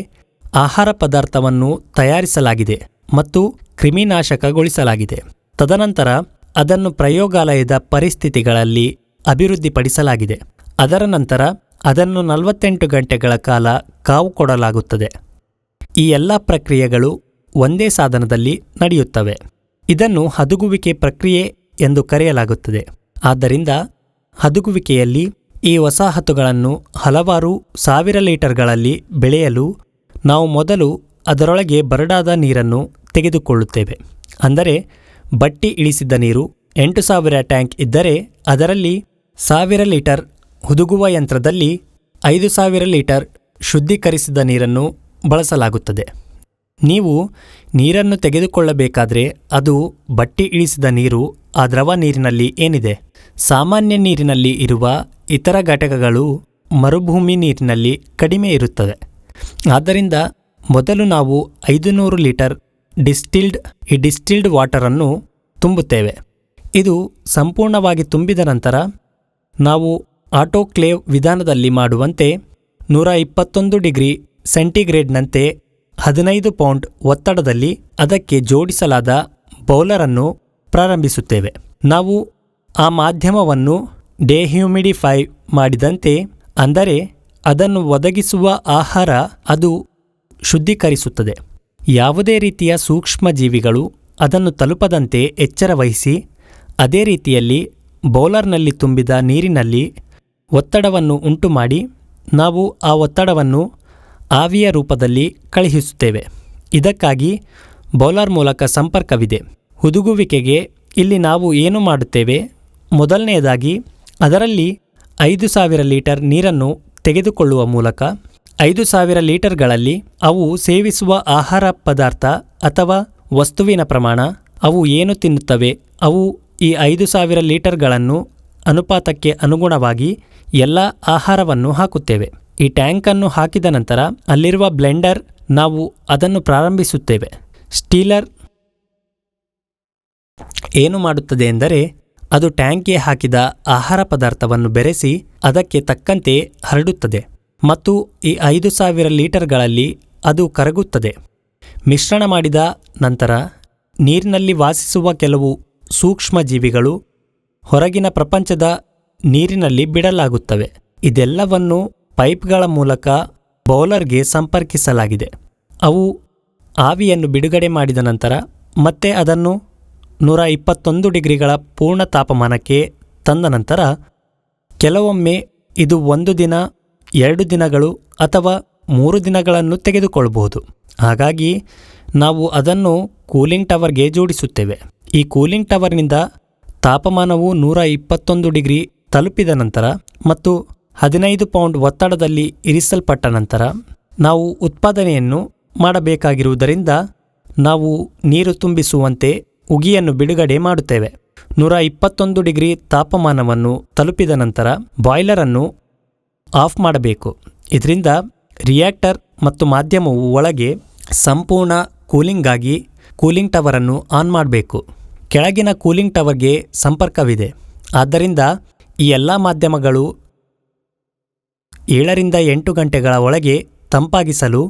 [SPEAKER 1] ಆಹಾರ ಪದಾರ್ಥವನ್ನು ತಯಾರಿಸಲಾಗಿದೆ ಮತ್ತು ಕ್ರಿಮಿನಾಶಕಗೊಳಿಸಲಾಗಿದೆ. ತದನಂತರ ಅದನ್ನು ಪ್ರಯೋಗಾಲಯದ ಪರಿಸ್ಥಿತಿಗಳಲ್ಲಿ ಅಭಿವೃದ್ಧಿಪಡಿಸಲಾಗಿದೆ. ಅದರ ನಂತರ ಅದನ್ನು 48 ಗಂಟೆಗಳ ಕಾಲ ಕಾವು ಕೊಡಲಾಗುತ್ತದೆ. ಈ ಎಲ್ಲ ಪ್ರಕ್ರಿಯೆಗಳು ಒಂದೇ ಸಾಧನದಲ್ಲಿ ನಡೆಯುತ್ತವೆ. ಇದನ್ನು ಹದುಗುವಿಕೆ ಪ್ರಕ್ರಿಯೆ ಎಂದು ಕರೆಯಲಾಗುತ್ತದೆ. ಆದ್ದರಿಂದ ಹದುಗುವಿಕೆಯಲ್ಲಿ ಈ ವಸಾಹತುಗಳನ್ನು ಹಲವಾರು 1000 ಲೀಟರ್ಗಳಲ್ಲಿ ಬೆಳೆಯಲು ನಾವು ಮೊದಲು ಅದರೊಳಗೆ ಬರಡಾದ ನೀರನ್ನು ತೆಗೆದುಕೊಳ್ಳುತ್ತೇವೆ. ಅಂದರೆ ಬಟ್ಟಿ ಇಳಿಸಿದ್ದ ನೀರು 8,000 ಟ್ಯಾಂಕ್ ಇದ್ದರೆ ಅದರಲ್ಲಿ 1000 ಲೀಟರ್ ಹುದುಗುವ ಯಂತ್ರದಲ್ಲಿ 5,000 ಲೀಟರ್ ಶುದ್ಧೀಕರಿಸಿದ ನೀರನ್ನು ಬಳಸಲಾಗುತ್ತದೆ. ನೀವು ನೀರನ್ನು ತೆಗೆದುಕೊಳ್ಳಬೇಕಾದ್ರೆ ಅದು ಬಟ್ಟಿ ಇಳಿಸಿದ ನೀರು ಆ ದ್ರವ ನೀರಿನಲ್ಲಿ ಏನಿದೆ. ಸಾಮಾನ್ಯ ನೀರಿನಲ್ಲಿ ಇರುವ ಇತರ ಘಟಕಗಳು ಮರುಭೂಮಿ ನೀರಿನಲ್ಲಿ ಕಡಿಮೆ ಇರುತ್ತವೆ. ಆದ್ದರಿಂದ ಮೊದಲು ನಾವು 500 ಲೀಟರ್ ಡಿಸ್ಟಿಲ್ಡ್ ವಾಟರನ್ನು ತುಂಬುತ್ತೇವೆ. ಇದು ಸಂಪೂರ್ಣವಾಗಿ ತುಂಬಿದ ನಂತರ ನಾವು ಆಟೋಕ್ಲೇವ್ ವಿಧಾನದಲ್ಲಿ ಮಾಡುವಂತೆ 121 ಡಿಗ್ರಿ ಸೆಂಟಿಗ್ರೇಡ್ನಂತೆ 15 ಪೌಂಡ್ ಒತ್ತಡದಲ್ಲಿ ಅದಕ್ಕೆ ಜೋಡಿಸಲಾದ ಬೌಲರನ್ನು ಪ್ರಾರಂಭಿಸುತ್ತೇವೆ. ನಾವು ಆ ಮಾಧ್ಯಮವನ್ನು ಡೆಹ್ಯೂಮಿಡಿಫೈ ಮಾಡಿದಂತೆ, ಅಂದರೆ ಅದನ್ನು ಒದಗಿಸುವ ಆಹಾರ ಅದು ಶುದ್ಧೀಕರಿಸುತ್ತದೆ. ಯಾವುದೇ ರೀತಿಯ ಸೂಕ್ಷ್ಮ ಜೀವಿಗಳು ಅದನ್ನು ತಲುಪದಂತೆ ಎಚ್ಚರ ವಹಿಸಿ ಅದೇ ರೀತಿಯಲ್ಲಿ ಬೌಲರ್ನಲ್ಲಿ ತುಂಬಿದ ನೀರಿನಲ್ಲಿ ಒತ್ತಡವನ್ನು ಉಂಟುಮಾಡಿ ನಾವು ಆ ಒತ್ತಡವನ್ನು ಆವಿಯ ರೂಪದಲ್ಲಿ ಕಳುಹಿಸುತ್ತೇವೆ. ಇದಕ್ಕಾಗಿ ಬೌಲರ್ ಮೂಲಕ ಸಂಪರ್ಕವಿದೆ. ಹುದುಗುವಿಕೆಗೆ ಇಲ್ಲಿ ನಾವು ಏನು ಮಾಡುತ್ತೇವೆ? ಮೊದಲನೆಯದಾಗಿ ಅದರಲ್ಲಿ 5,000 ಲೀಟರ್ ನೀರನ್ನು ತೆಗೆದುಕೊಳ್ಳುವ ಮೂಲಕ 5,000 ಲೀಟರ್ಗಳಲ್ಲಿ ಅವು ಸೇವಿಸುವ ಆಹಾರ ಪದಾರ್ಥ ಅಥವಾ ವಸ್ತುವಿನ ಪ್ರಮಾಣ, ಅವು ಏನು ತಿನ್ನುತ್ತವೆ, ಅವು ಈ 5,000 ಲೀಟರ್ಗಳನ್ನು ಅನುಪಾತಕ್ಕೆ ಅನುಗುಣವಾಗಿ ಎಲ್ಲ ಆಹಾರವನ್ನು ಹಾಕುತ್ತೇವೆ. ಈ ಟ್ಯಾಂಕನ್ನು ಹಾಕಿದ ನಂತರ ಅಲ್ಲಿರುವ ಬ್ಲೆಂಡರ್ ನಾವು ಅದನ್ನು ಪ್ರಾರಂಭಿಸುತ್ತೇವೆ. ಸ್ಟೀಲರ್ ಏನು ಮಾಡುತ್ತದೆ ಎಂದರೆ ಅದು ಟ್ಯಾಂಕ್ಗೆ ಹಾಕಿದ ಆಹಾರ ಪದಾರ್ಥವನ್ನು ಬೆರೆಸಿ ಅದಕ್ಕೆ ತಕ್ಕಂತೆ ಹರಡುತ್ತದೆ ಮತ್ತು ಈ 5,000 ಲೀಟರ್ಗಳಲ್ಲಿ ಅದು ಕರಗುತ್ತದೆ. ಮಿಶ್ರಣ ಮಾಡಿದ ನಂತರ ನೀರಿನಲ್ಲಿ ವಾಸಿಸುವ ಕೆಲವು ಸೂಕ್ಷ್ಮ ಜೀವಿಗಳು ಹೊರಗಿನ ಪ್ರಪಂಚದ ನೀರಿನಲ್ಲಿ ಬಿಡಲಾಗುತ್ತವೆ. ಇದೆಲ್ಲವನ್ನು ಪೈಪ್ಗಳ ಮೂಲಕ ಬೌಲರ್ಗೆ ಸಂಪರ್ಕಿಸಲಾಗಿದೆ. ಅವು ಆವಿಯನ್ನು ಬಿಡುಗಡೆ ಮಾಡಿದ ನಂತರ ಮತ್ತೆ ಅದನ್ನು 121 ಡಿಗ್ರಿಗಳ ಪೂರ್ಣ ತಾಪಮಾನಕ್ಕೆ ತಂದ ನಂತರ ಕೆಲವೊಮ್ಮೆ ಇದು 1 ದಿನ, 2 ದಿನಗಳು ಅಥವಾ 3 ದಿನಗಳನ್ನು ತೆಗೆದುಕೊಳ್ಳಬಹುದು. ಹಾಗಾಗಿ ನಾವು ಅದನ್ನು ಕೂಲಿಂಗ್ ಟವರ್ಗೆ ಜೋಡಿಸುತ್ತೇವೆ. ಈ ಕೂಲಿಂಗ್ ಟವರ್ನಿಂದ ತಾಪಮಾನವು 121 ಡಿಗ್ರಿ ತಲುಪಿದ ನಂತರ ಮತ್ತು 15 ಪೌಂಡ್ ಒತ್ತಡದಲ್ಲಿ ಇರಿಸಲ್ಪಟ್ಟ ನಂತರ ನಾವು ಉತ್ಪಾದನೆಯನ್ನು ಮಾಡಬೇಕಾಗಿರುವುದರಿಂದ ನಾವು ನೀರು ತುಂಬಿಸುವಂತೆ ಉಗಿಯನ್ನು ಬಿಡುಗಡೆ ಮಾಡುತ್ತೇವೆ. 121 ಡಿಗ್ರಿ ತಾಪಮಾನವನ್ನು ತಲುಪಿದ ನಂತರ ಬಾಯ್ಲರನ್ನು ಆಫ್ ಮಾಡಬೇಕು. ಇದರಿಂದ ರಿಯಾಕ್ಟರ್ ಮತ್ತು ಮಾಧ್ಯಮವು ಒಳಗೆ ಸಂಪೂರ್ಣ ಕೂಲಿಂಗಾಗಿ ಕೂಲಿಂಗ್ ಟವರನ್ನು ಆನ್ ಮಾಡಬೇಕು. ಕೆಳಗಿನ ಕೂಲಿಂಗ್ ಟವರ್ಗೆ ಸಂಪರ್ಕವಿದೆ. ಆದ್ದರಿಂದ ಈ ಎಲ್ಲ ಮಾಧ್ಯಮಗಳು 7 ರಿಂದ 8 ಗಂಟೆಗಳ ಒಳಗೆ ತಂಪಾಗಿಸಲು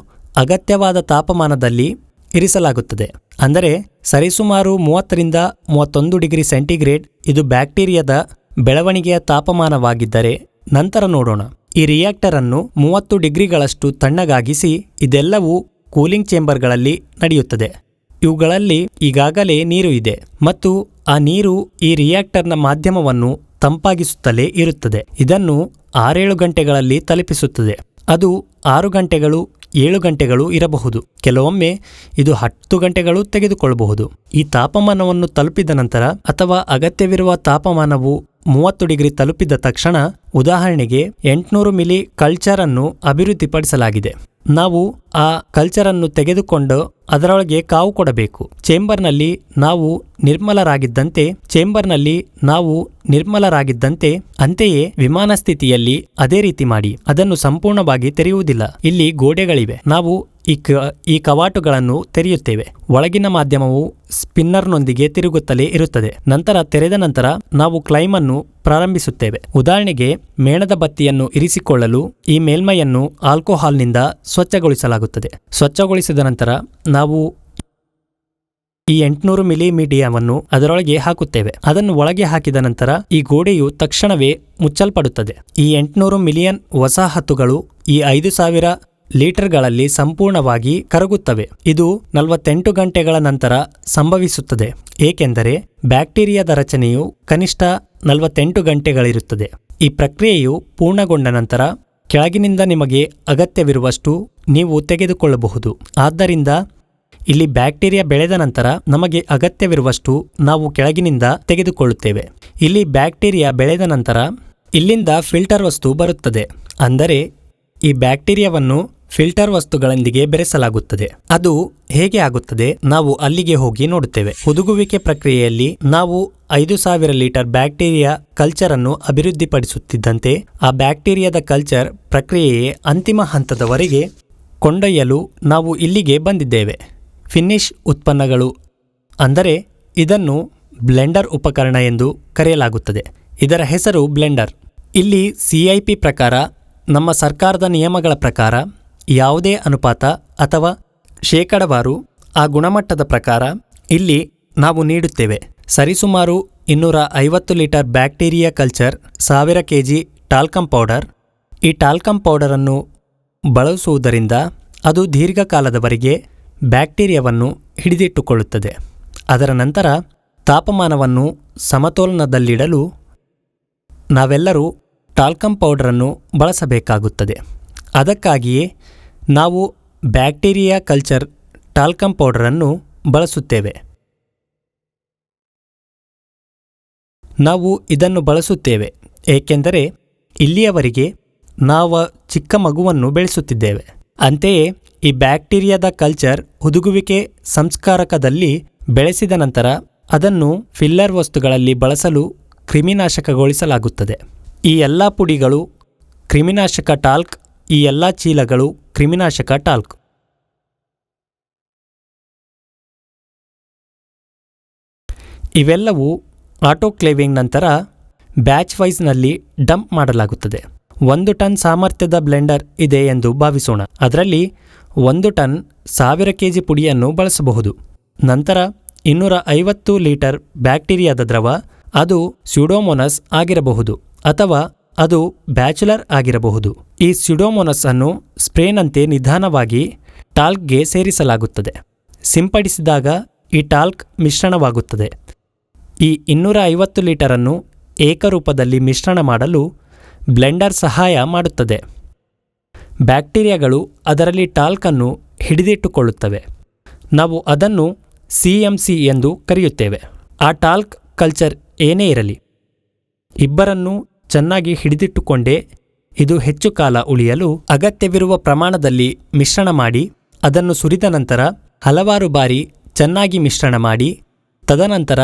[SPEAKER 1] ಅಗತ್ಯವಾದ ತಾಪಮಾನದಲ್ಲಿ ಇರಿಸಲಾಗುತ್ತದೆ. ಅಂದರೆ ಸರಿಸುಮಾರು 30 ರಿಂದ 31 ಡಿಗ್ರಿ ಸೆಂಟಿಗ್ರೇಡ್ ಇದು ಬ್ಯಾಕ್ಟೀರಿಯಾದ ಬೆಳವಣಿಗೆಯ ತಾಪಮಾನವಾಗಿದ್ದರೆ ನಂತರ ನೋಡೋಣ. ಈ ರಿಯಾಕ್ಟರ್ ಅನ್ನು 30 ಡಿಗ್ರಿಗಳಷ್ಟು ತಣ್ಣಗಾಗಿಸಿ ಇದೆಲ್ಲವೂ ಕೂಲಿಂಗ್ ಚೇಂಬರ್ಗಳಲ್ಲಿ ನಡೆಯುತ್ತದೆ. ಇವುಗಳಲ್ಲಿ ಈಗಾಗಲೇ ನೀರು ಇದೆ ಮತ್ತು ಆ ನೀರು ಈ ರಿಯಾಕ್ಟರ್ನ ಮಾಧ್ಯಮವನ್ನು ತಂಪಾಗಿಸುತ್ತಲೇ ಇರುತ್ತದೆ. ಇದನ್ನು 6-7 ಗಂಟೆಗಳಲ್ಲಿ ತಲುಪಿಸುತ್ತದೆ. ಅದು 6 ಗಂಟೆಗಳು 7 ಗಂಟೆಗಳು ಇರಬಹುದು. ಕೆಲವೊಮ್ಮೆ ಇದು 10 ಗಂಟೆಗಳು ತೆಗೆದುಕೊಳ್ಳಬಹುದು. ಈ ತಾಪಮಾನವನ್ನು ತಲುಪಿದ ನಂತರ ಅಥವಾ ಅಗತ್ಯವಿರುವ ತಾಪಮಾನವು 30 ಡಿಗ್ರಿ ತಲುಪಿದ ತಕ್ಷಣ, ಉದಾಹರಣೆಗೆ 800 ಮಿಲಿ ಕಲ್ಚರ್ ಅನ್ನು ಅಭಿವೃದ್ಧಿಪಡಿಸಲಾಗಿದೆ. ನಾವು ಆ ಕಲ್ಚರ್ ಅನ್ನು ತೆಗೆದುಕೊಂಡು ಅದರೊಳಗೆ ಕಾವು ಕೊಡಬೇಕು. ಚೇಂಬರ್ನಲ್ಲಿ ನಾವು ನಿರ್ಮಲರಾಗಿದ್ದಂತೆ ಅಂತೆಯೇ ವಿಮಾನ ಸ್ಥಿತಿಯಲ್ಲಿ ಅದೇ ರೀತಿ ಮಾಡಿ. ಅದನ್ನು ಸಂಪೂರ್ಣವಾಗಿ ತೆರೆಯುವುದಿಲ್ಲ. ಇಲ್ಲಿ ಗೋಡೆಗಳಿವೆ. ನಾವು ಈ ಕವಾಟುಗಳನ್ನು ತೆರೆಯುತ್ತೇವೆ. ಒಳಗಿನ ಮಾಧ್ಯಮವು ಸ್ಪಿನ್ನರ್ನೊಂದಿಗೆ ತಿರುಗುತ್ತಲೇ ಇರುತ್ತದೆ. ನಂತರ ತೆರೆದ ನಂತರ ನಾವು ಕ್ಲೈಮ್ ಅನ್ನು ಪ್ರಾರಂಭಿಸುತ್ತೇವೆ. ಉದಾಹರಣೆಗೆ ಮೇಣದ ಬತ್ತಿಯನ್ನು ಇರಿಸಿಕೊಳ್ಳಲು ಈ ಮೇಲ್ಮೈಯನ್ನು ಆಲ್ಕೋಹಾಲ್ನಿಂದ ಸ್ವಚ್ಛಗೊಳಿಸಲಾಗುತ್ತದೆ. ಸ್ವಚ್ಛಗೊಳಿಸಿದ ನಂತರ ನಾವು ಈ 800 ಮಿಲಿ ಮೀಡಿಯಾವನ್ನು ಅದರೊಳಗೆ ಹಾಕುತ್ತೇವೆ. ಅದನ್ನು ಒಳಗೆ ಹಾಕಿದ ನಂತರ ಈ ಗೋಡೆಯು ತಕ್ಷಣವೇ ಮುಚ್ಚಲ್ಪಡುತ್ತದೆ. ಈ 800 ಮಿಲಿಯನ್ ವಸಾಹತುಗಳು ಈ 5000 ಲೀಟರ್ಗಳಲ್ಲಿ ಸಂಪೂರ್ಣವಾಗಿ ಕರಗುತ್ತವೆ. ಇದು 48 ಗಂಟೆಗಳ ನಂತರ ಸಂಭವಿಸುತ್ತದೆ, ಏಕೆಂದರೆ ಬ್ಯಾಕ್ಟೀರಿಯಾದ ರಚನೆಯು ಕನಿಷ್ಠ 48 ಗಂಟೆಗಳಿರುತ್ತದೆ. ಈ ಪ್ರಕ್ರಿಯೆಯು ಪೂರ್ಣಗೊಂಡ ನಂತರ ಕೆಳಗಿನಿಂದ ನಿಮಗೆ ಅಗತ್ಯವಿರುವಷ್ಟು ನೀವು ತೆಗೆದುಕೊಳ್ಳಬಹುದು. ಆದ್ದರಿಂದ ಇಲ್ಲಿ ಬ್ಯಾಕ್ಟೀರಿಯಾ ಬೆಳೆದ ನಂತರ ನಮಗೆ ಅಗತ್ಯವಿರುವಷ್ಟು ನಾವು ಕೆಳಗಿನಿಂದ ತೆಗೆದುಕೊಳ್ಳುತ್ತೇವೆ. ಇಲ್ಲಿ ಬ್ಯಾಕ್ಟೀರಿಯಾ ಬೆಳೆದ ನಂತರ ಇಲ್ಲಿಂದ ಫಿಲ್ಟರ್ ವಸ್ತು ಬರುತ್ತದೆ. ಅಂದರೆ ಈ ಬ್ಯಾಕ್ಟೀರಿಯಾವನ್ನು ಫಿಲ್ಟರ್ ವಸ್ತುಗಳೊಂದಿಗೆ ಬೆರೆಸಲಾಗುತ್ತದೆ. ಅದು ಹೇಗೆ ಆಗುತ್ತದೆ ನಾವು ಅಲ್ಲಿಗೆ ಹೋಗಿ ನೋಡುತ್ತೇವೆ. ಹುದುಗುವಿಕೆ ಪ್ರಕ್ರಿಯೆಯಲ್ಲಿ ನಾವು 5000 ಲೀಟರ್ ಬ್ಯಾಕ್ಟೀರಿಯಾ ಕಲ್ಚರ್ ಅನ್ನು ಅಭಿವೃದ್ಧಿಪಡಿಸುತ್ತಿದ್ದಂತೆ ಆ ಬ್ಯಾಕ್ಟೀರಿಯಾದ ಕಲ್ಚರ್ ಪ್ರಕ್ರಿಯೆಯ ಅಂತಿಮ ಹಂತದವರೆಗೆ ಕೊಂಡೊಯ್ಯಲು ನಾವು ಇಲ್ಲಿಗೆ ಬಂದಿದ್ದೇವೆ. ಫಿನಿಶ್ ಉತ್ಪನ್ನಗಳು ಅಂದರೆ ಇದನ್ನು ಬ್ಲೆಂಡರ್ ಉಪಕರಣ ಎಂದು ಕರೆಯಲಾಗುತ್ತದೆ. ಇದರ ಹೆಸರು ಬ್ಲೆಂಡರ್. ಇಲ್ಲಿ CIP ಪ್ರಕಾರ, ನಮ್ಮ ಸರ್ಕಾರದ ನಿಯಮಗಳ ಪ್ರಕಾರ ಯಾವುದೇ ಅನುಪಾತ ಅಥವಾ ಶೇಕಡವಾರು ಆ ಗುಣಮಟ್ಟದ ಪ್ರಕಾರ ಇಲ್ಲಿ ನಾವು ನೀಡುತ್ತೇವೆ. ಸರಿಸುಮಾರು 250 litre bacteria culture, 1000 kg talcum powder. ಈ ಟಾಲ್ಕಮ್ ಪೌಡರನ್ನು ಬಳಸುವುದರಿಂದ ಅದು ದೀರ್ಘಕಾಲದವರೆಗೆ ಬ್ಯಾಕ್ಟೀರಿಯಾವನ್ನು ಹಿಡಿದಿಟ್ಟುಕೊಳ್ಳುತ್ತದೆ. ಅದರ ನಂತರ ತಾಪಮಾನವನ್ನು ಸಮತೋಲನದಲ್ಲಿಡಲು ನಾವೆಲ್ಲರೂ ಟಾಲ್ಕಮ್ ಪೌಡರನ್ನು ಬಳಸಬೇಕಾಗುತ್ತದೆ. ಅದಕ್ಕಾಗಿಯೇ ನಾವು ಬ್ಯಾಕ್ಟೀರಿಯಾ ಕಲ್ಚರ್ ಟಾಲ್ಕಮ್ ಪೌಡರನ್ನು ಬಳಸುತ್ತೇವೆ. ನಾವು ಇದನ್ನು ಬಳಸುತ್ತೇವೆ ಏಕೆಂದರೆ ಇಲ್ಲಿಯವರೆಗೆ ನಾವು ಚಿಕ್ಕ ಮಗುವನ್ನು ಬೆಳೆಸುತ್ತಿದ್ದೇವೆ. ಅಂತೆಯೇ ಈ ಬ್ಯಾಕ್ಟೀರಿಯಾದ ಕಲ್ಚರ್ ಹುದುಗುವಿಕೆ ಸಂಸ್ಕಾರಕದಲ್ಲಿ ಬೆಳೆಸಿದ ನಂತರ ಅದನ್ನು ಫಿಲ್ಲರ್ ವಸ್ತುಗಳಲ್ಲಿ ಬಳಸಲು ಕ್ರಿಮಿನಾಶಕಗೊಳಿಸಲಾಗುತ್ತದೆ. ಈ ಎಲ್ಲ ಪುಡಿಗಳು ಕ್ರಿಮಿನಾಶಕ ಟಾಲ್ಕ್, ಈ ಎಲ್ಲ ಚೀಲಗಳು ಕ್ರಿಮಿನಾಶಕ ಟಾಲ್ಕ್. ಇವೆಲ್ಲವೂ ಆಟೋಕ್ಲೇವಿಂಗ್ ನಂತರ ಬ್ಯಾಚ್ ವೈಸ್ನಲ್ಲಿ ಡಂಪ್ ಮಾಡಲಾಗುತ್ತದೆ. 1 ಟನ್ ಸಾಮರ್ಥ್ಯದ ಬ್ಲೆಂಡರ್ ಇದೆ ಎಂದು ಭಾವಿಸೋಣ. ಅದರಲ್ಲಿ 1 ಟನ್ 1000 kg ಪುಡಿಯನ್ನು ಬಳಸಬಹುದು. ನಂತರ 250 ಲೀಟರ್ ಬ್ಯಾಕ್ಟೀರಿಯಾದ ದ್ರವ, ಅದು ಸ್ಯೂಡೋಮೋನಸ್ ಆಗಿರಬಹುದು ಅಥವಾ ಅದು ಬ್ಯಾಚುಲರ್ ಆಗಿರಬಹುದು. ಈ ಸ್ಯೂಡೋಮೋನಸ್ ಅನ್ನು ಸ್ಪ್ರೇನಂತೆ ನಿಧಾನವಾಗಿ ಟಾಲ್ಕ್ಗೆ ಸೇರಿಸಲಾಗುತ್ತದೆ. ಸಿಂಪಡಿಸಿದಾಗ ಈ ಟಾಲ್ಕ್ ಮಿಶ್ರಣವಾಗುತ್ತದೆ. ಈ 250 ಲೀಟರನ್ನು ಏಕರೂಪದಲ್ಲಿ ಮಿಶ್ರಣ ಮಾಡಲು ಬ್ಲೆಂಡರ್ ಸಹಾಯ ಮಾಡುತ್ತದೆ. ಬ್ಯಾಕ್ಟೀರಿಯಾಗಳು ಅದರಲ್ಲಿ ಟಾಲ್ಕನ್ನು ಹಿಡಿದಿಟ್ಟುಕೊಳ್ಳುತ್ತವೆ. ನಾವು ಅದನ್ನು CMC ಎಂದು ಕರೆಯುತ್ತೇವೆ. ಆ ಟಾಲ್ಕ್ ಕಲ್ಚರ್ ಏನೇ ಇರಲಿ, ಇಬ್ಬರನ್ನು ಚೆನ್ನಾಗಿ ಹಿಡಿದಿಟ್ಟುಕೊಂಡೇ ಇದು ಹೆಚ್ಚು ಕಾಲ ಉಳಿಯಲು ಅಗತ್ಯವಿರುವ ಪ್ರಮಾಣದಲ್ಲಿ ಮಿಶ್ರಣ ಮಾಡಿ ಅದನ್ನು ಸುರಿದ ನಂತರ ಹಲವಾರು ಬಾರಿ ಚೆನ್ನಾಗಿ ಮಿಶ್ರಣ ಮಾಡಿ, ತದನಂತರ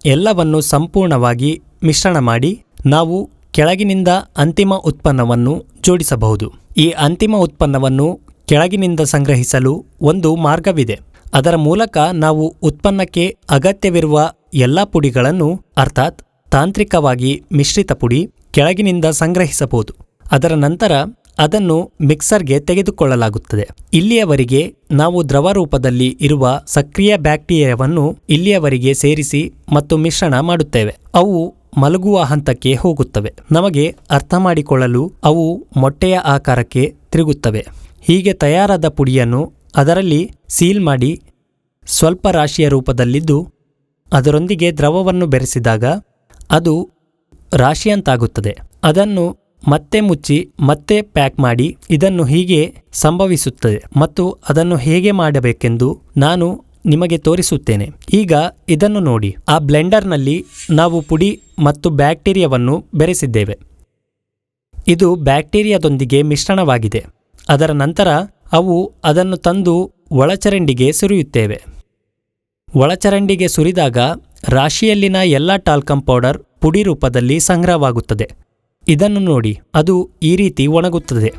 [SPEAKER 1] ಎಲ್ಲವನ್ನು ಸಂಪೂರ್ಣವಾಗಿ ಮಿಶ್ರಣ ಮಾಡಿ ನಾವು ಕೆಳಗಿನಿಂದ ಅಂತಿಮ ಉತ್ಪನ್ನವನ್ನು ಜೋಡಿಸಬಹುದು. ಈ ಅಂತಿಮ ಉತ್ಪನ್ನವನ್ನು ಕೆಳಗಿನಿಂದ ಸಂಗ್ರಹಿಸಲು ಒಂದು ಮಾರ್ಗವಿದೆ. ಅದರ ಮೂಲಕ ನಾವು ಉತ್ಪನ್ನಕ್ಕೆ ಅಗತ್ಯವಿರುವ ಎಲ್ಲ ಪುಡಿಗಳನ್ನು, ಅರ್ಥಾತ್ ತಾಂತ್ರಿಕವಾಗಿ ಮಿಶ್ರಿತ ಪುಡಿ, ಕೆಳಗಿನಿಂದ ಸಂಗ್ರಹಿಸಬಹುದು. ಅದರ ನಂತರ ಅದನ್ನು ಮಿಕ್ಸರ್ಗೆ ತೆಗೆದುಕೊಳ್ಳಲಾಗುತ್ತದೆ. ಇಲ್ಲಿಯವರೆಗೆ ನಾವು ದ್ರವ ರೂಪದಲ್ಲಿ ಇರುವ ಸಕ್ರಿಯ ಬ್ಯಾಕ್ಟೀರಿಯಾವನ್ನು ಇಲ್ಲಿಯವರೆಗೆ ಸೇರಿಸಿ ಮತ್ತು ಮಿಶ್ರಣ ಮಾಡುತ್ತೇವೆ. ಅವು ಮಲಗುವ ಹಂತಕ್ಕೆ ಹೋಗುತ್ತವೆ. ನಮಗೆ ಅರ್ಥ ಮಾಡಿಕೊಳ್ಳಲು ಅವು ಮೊಟ್ಟೆಯ ಆಕಾರಕ್ಕೆ ತಿರುಗುತ್ತವೆ. ಹೀಗೆ ತಯಾರಾದ ಪುಡಿಯನ್ನು ಅದರಲ್ಲಿ ಸೀಲ್ ಮಾಡಿ ಸ್ವಲ್ಪ ರಾಶಿಯ ರೂಪದಲ್ಲಿದ್ದು ಅದರೊಂದಿಗೆ ದ್ರವವನ್ನು ಬೆರೆಸಿದಾಗ ಅದು ರಾಶಿಯಂತಾಗುತ್ತದೆ. ಅದನ್ನು ಮತ್ತೆ ಮುಚ್ಚಿ ಮತ್ತೆ ಪ್ಯಾಕ್ ಮಾಡಿ ಇದನ್ನು ಹೀಗೆ ಸಂಭವಿಸುತ್ತದೆ ಮತ್ತು ಅದನ್ನು ಹೇಗೆ ಮಾಡಬೇಕೆಂದು ನಾನು ನಿಮಗೆ ತೋರಿಸುತ್ತೇನೆ. ಈಗ ಇದನ್ನು ನೋಡಿ. ಆ ಬ್ಲೆಂಡರ್ನಲ್ಲಿ ನಾವು ಪುಡಿ ಮತ್ತು ಬ್ಯಾಕ್ಟೀರಿಯಾವನ್ನು ಬೆರೆಸಿದ್ದೇವೆ. ಇದು ಬ್ಯಾಕ್ಟೀರಿಯಾದೊಂದಿಗೆ ಮಿಶ್ರಣವಾಗಿದೆ. ಅದರ ನಂತರ ಅದನ್ನು ತಂದು ಒಳಚರಂಡಿಗೆ ಸುರಿಯುತ್ತೇವೆ. ಒಳಚರಂಡಿಗೆ ಸುರಿದಾಗ ರಾಶಿಯಲ್ಲಿನ ಎಲ್ಲ ಟಾಲ್ಕಮ್ ಪೌಡರ್ ಪುಡಿ ರೂಪದಲ್ಲಿ ಸಂಗ್ರಹವಾಗುತ್ತದೆ. ಇದನ್ನು ನೋಡಿ, ಅದು ಈ ರೀತಿ ಒಣಗುತ್ತದೆ.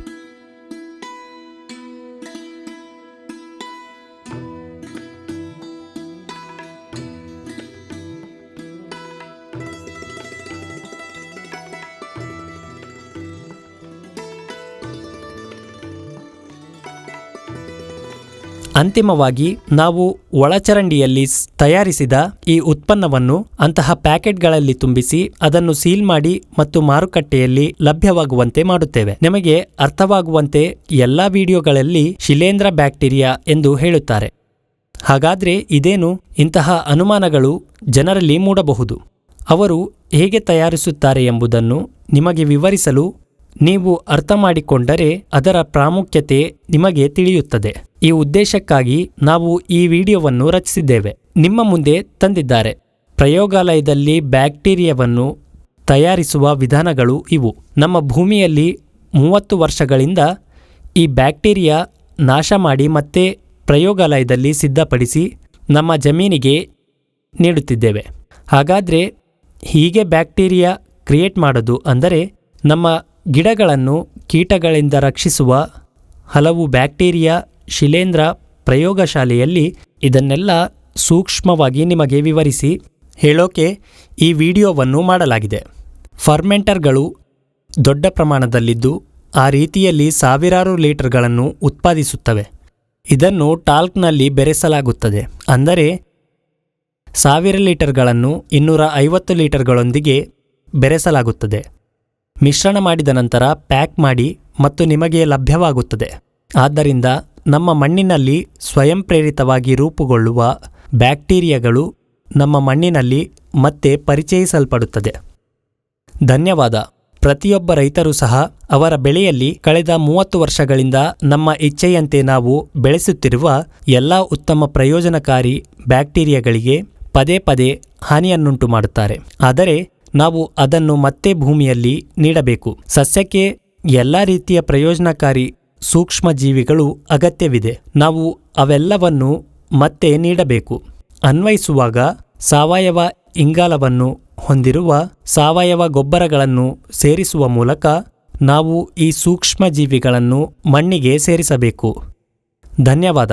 [SPEAKER 1] ಅಂತಿಮವಾಗಿ ನಾವು ಒಳಚರಂಡಿಯಲ್ಲಿ ತಯಾರಿಸಿದ ಈ ಉತ್ಪನ್ನವನ್ನು ಅಂತಹ ಪ್ಯಾಕೆಟ್ಗಳಲ್ಲಿ ತುಂಬಿಸಿ ಅದನ್ನು ಸೀಲ್ ಮಾಡಿ ಮತ್ತು ಮಾರುಕಟ್ಟೆಯಲ್ಲಿ ಲಭ್ಯವಾಗುವಂತೆ ಮಾಡುತ್ತೇವೆ. ನಿಮಗೆ ಅರ್ಥವಾಗುವಂತೆ ಎಲ್ಲಾ ವಿಡಿಯೋಗಳಲ್ಲಿ ಶಿಲೇಂಧ್ರ ಬ್ಯಾಕ್ಟೀರಿಯಾ ಎಂದು ಹೇಳುತ್ತಾರೆ. ಹಾಗಾದ್ರೆ ಇದೇನು? ಇಂತಹ ಅನುಮಾನಗಳು ಜನರಲ್ಲಿ ಮೂಡಬಹುದು. ಅವರು ಹೇಗೆ ತಯಾರಿಸುತ್ತಾರೆ ಎಂಬುದನ್ನು ನಿಮಗೆ ವಿವರಿಸಲು ನೀವು ಅರ್ಥ ಮಾಡಿಕೊಂಡರೆ ಅದರ ಪ್ರಾಮುಖ್ಯತೆ ನಿಮಗೆ ತಿಳಿಯುತ್ತದೆ. ಈ ಉದ್ದೇಶಕ್ಕಾಗಿ ನಾವು ಈ ವಿಡಿಯೋವನ್ನು ರಚಿಸಿದ್ದೇವೆ, ನಿಮ್ಮ ಮುಂದೆ ತಂದಿದ್ದಾರೆ. ಪ್ರಯೋಗಾಲಯದಲ್ಲಿ ಬ್ಯಾಕ್ಟೀರಿಯಾವನ್ನು ತಯಾರಿಸುವ ವಿಧಾನಗಳು ಇವು. ನಮ್ಮ ಭೂಮಿಯಲ್ಲಿ 30 ವರ್ಷಗಳಿಂದ ಈ ಬ್ಯಾಕ್ಟೀರಿಯಾ ನಾಶ ಮಾಡಿ ಮತ್ತೆ ಪ್ರಯೋಗಾಲಯದಲ್ಲಿ ಸಿದ್ಧಪಡಿಸಿ ನಮ್ಮ ಜಮೀನಿಗೆ ನೀಡುತ್ತಿದ್ದೇವೆ. ಹಾಗಾದರೆ ಹೀಗೆ ಬ್ಯಾಕ್ಟೀರಿಯಾ ಕ್ರಿಯೇಟ್ ಮಾಡೋದು ಅಂದರೆ ನಮ್ಮ ಗಿಡಗಳನ್ನು ಕೀಟಗಳಿಂದ ರಕ್ಷಿಸುವ ಹಲವು ಬ್ಯಾಕ್ಟೀರಿಯಾ ಶಿಲೇಂಧ್ರ ಪ್ರಯೋಗಶಾಲೆಯಲ್ಲಿ ಇದನ್ನೆಲ್ಲ ಸೂಕ್ಷ್ಮವಾಗಿ ನಿಮಗೆ ವಿವರಿಸಿ ಹೇಳೋಕೆ ಈ ವಿಡಿಯೋವನ್ನು ಮಾಡಲಾಗಿದೆ. ಫರ್ಮೆಂಟರ್ಗಳು ದೊಡ್ಡ ಪ್ರಮಾಣದಲ್ಲಿದ್ದು ಆ ರೀತಿಯಲ್ಲಿ ಸಾವಿರಾರು ಲೀಟರ್ಗಳನ್ನು ಉತ್ಪಾದಿಸುತ್ತವೆ. ಇದನ್ನು ಟಾಲ್ಕ್ನಲ್ಲಿ ಬೆರೆಸಲಾಗುತ್ತದೆ. ಅಂದರೆ 1000 ಲೀಟರ್ಗಳನ್ನು 250 ಲೀಟರ್ಗಳೊಂದಿಗೆ ಬೆರೆಸಲಾಗುತ್ತದೆ. ಮಿಶ್ರಣ ಮಾಡಿದ ನಂತರ ಪ್ಯಾಕ್ ಮಾಡಿ ಮತ್ತು ನಿಮಗೆ ಲಭ್ಯವಾಗುತ್ತದೆ. ಆದ್ದರಿಂದ ನಮ್ಮ ಮಣ್ಣಿನಲ್ಲಿ ಸ್ವಯಂ ಪ್ರೇರಿತವಾಗಿ ರೂಪುಗೊಳ್ಳುವ ಬ್ಯಾಕ್ಟೀರಿಯಾಗಳು ನಮ್ಮ ಮಣ್ಣಿನಲ್ಲಿ ಮತ್ತೆ ಪರಿಚಯಿಸಲ್ಪಡುತ್ತದೆ. ಧನ್ಯವಾದ. ಪ್ರತಿಯೊಬ್ಬ ರೈತರು ಸಹ ಅವರ ಬೆಳೆಯಲ್ಲಿ ಕಳೆದ 30 ವರ್ಷಗಳಿಂದ ನಮ್ಮ ಇಚ್ಛೆಯಂತೆ ನಾವು ಬೆಳೆಸುತ್ತಿರುವ ಎಲ್ಲ ಉತ್ತಮ ಪ್ರಯೋಜನಕಾರಿ ಬ್ಯಾಕ್ಟೀರಿಯಾಗಳಿಗೆ ಪದೇ ಪದೇ ಹಾನಿಯನ್ನುಂಟು ಮಾಡುತ್ತಾರೆ. ಆದರೆ ನಾವು ಅದನ್ನು ಮತ್ತೆ ಭೂಮಿಯಲ್ಲಿ ನೀಡಬೇಕು. ಸಸ್ಯಕ್ಕೆ ಎಲ್ಲ ರೀತಿಯ ಪ್ರಯೋಜನಕಾರಿ ಸೂಕ್ಷ್ಮ ಜೀವಿಗಳು ಅಗತ್ಯವಿದೆ. ನಾವು ಅವೆಲ್ಲವನ್ನು ಮತ್ತೆ ನೀಡಬೇಕು. ಅನ್ವಯಿಸುವಾಗ ಸಾವಯವ ಇಂಗಾಲವನ್ನು ಹೊಂದಿರುವ ಸಾವಯವ ಗೊಬ್ಬರಗಳನ್ನು ಸೇರಿಸುವ ಮೂಲಕ ನಾವು ಈ ಸೂಕ್ಷ್ಮ ಜೀವಿಗಳನ್ನು ಮಣ್ಣಿಗೆ ಸೇರಿಸಬೇಕು. ಧನ್ಯವಾದ.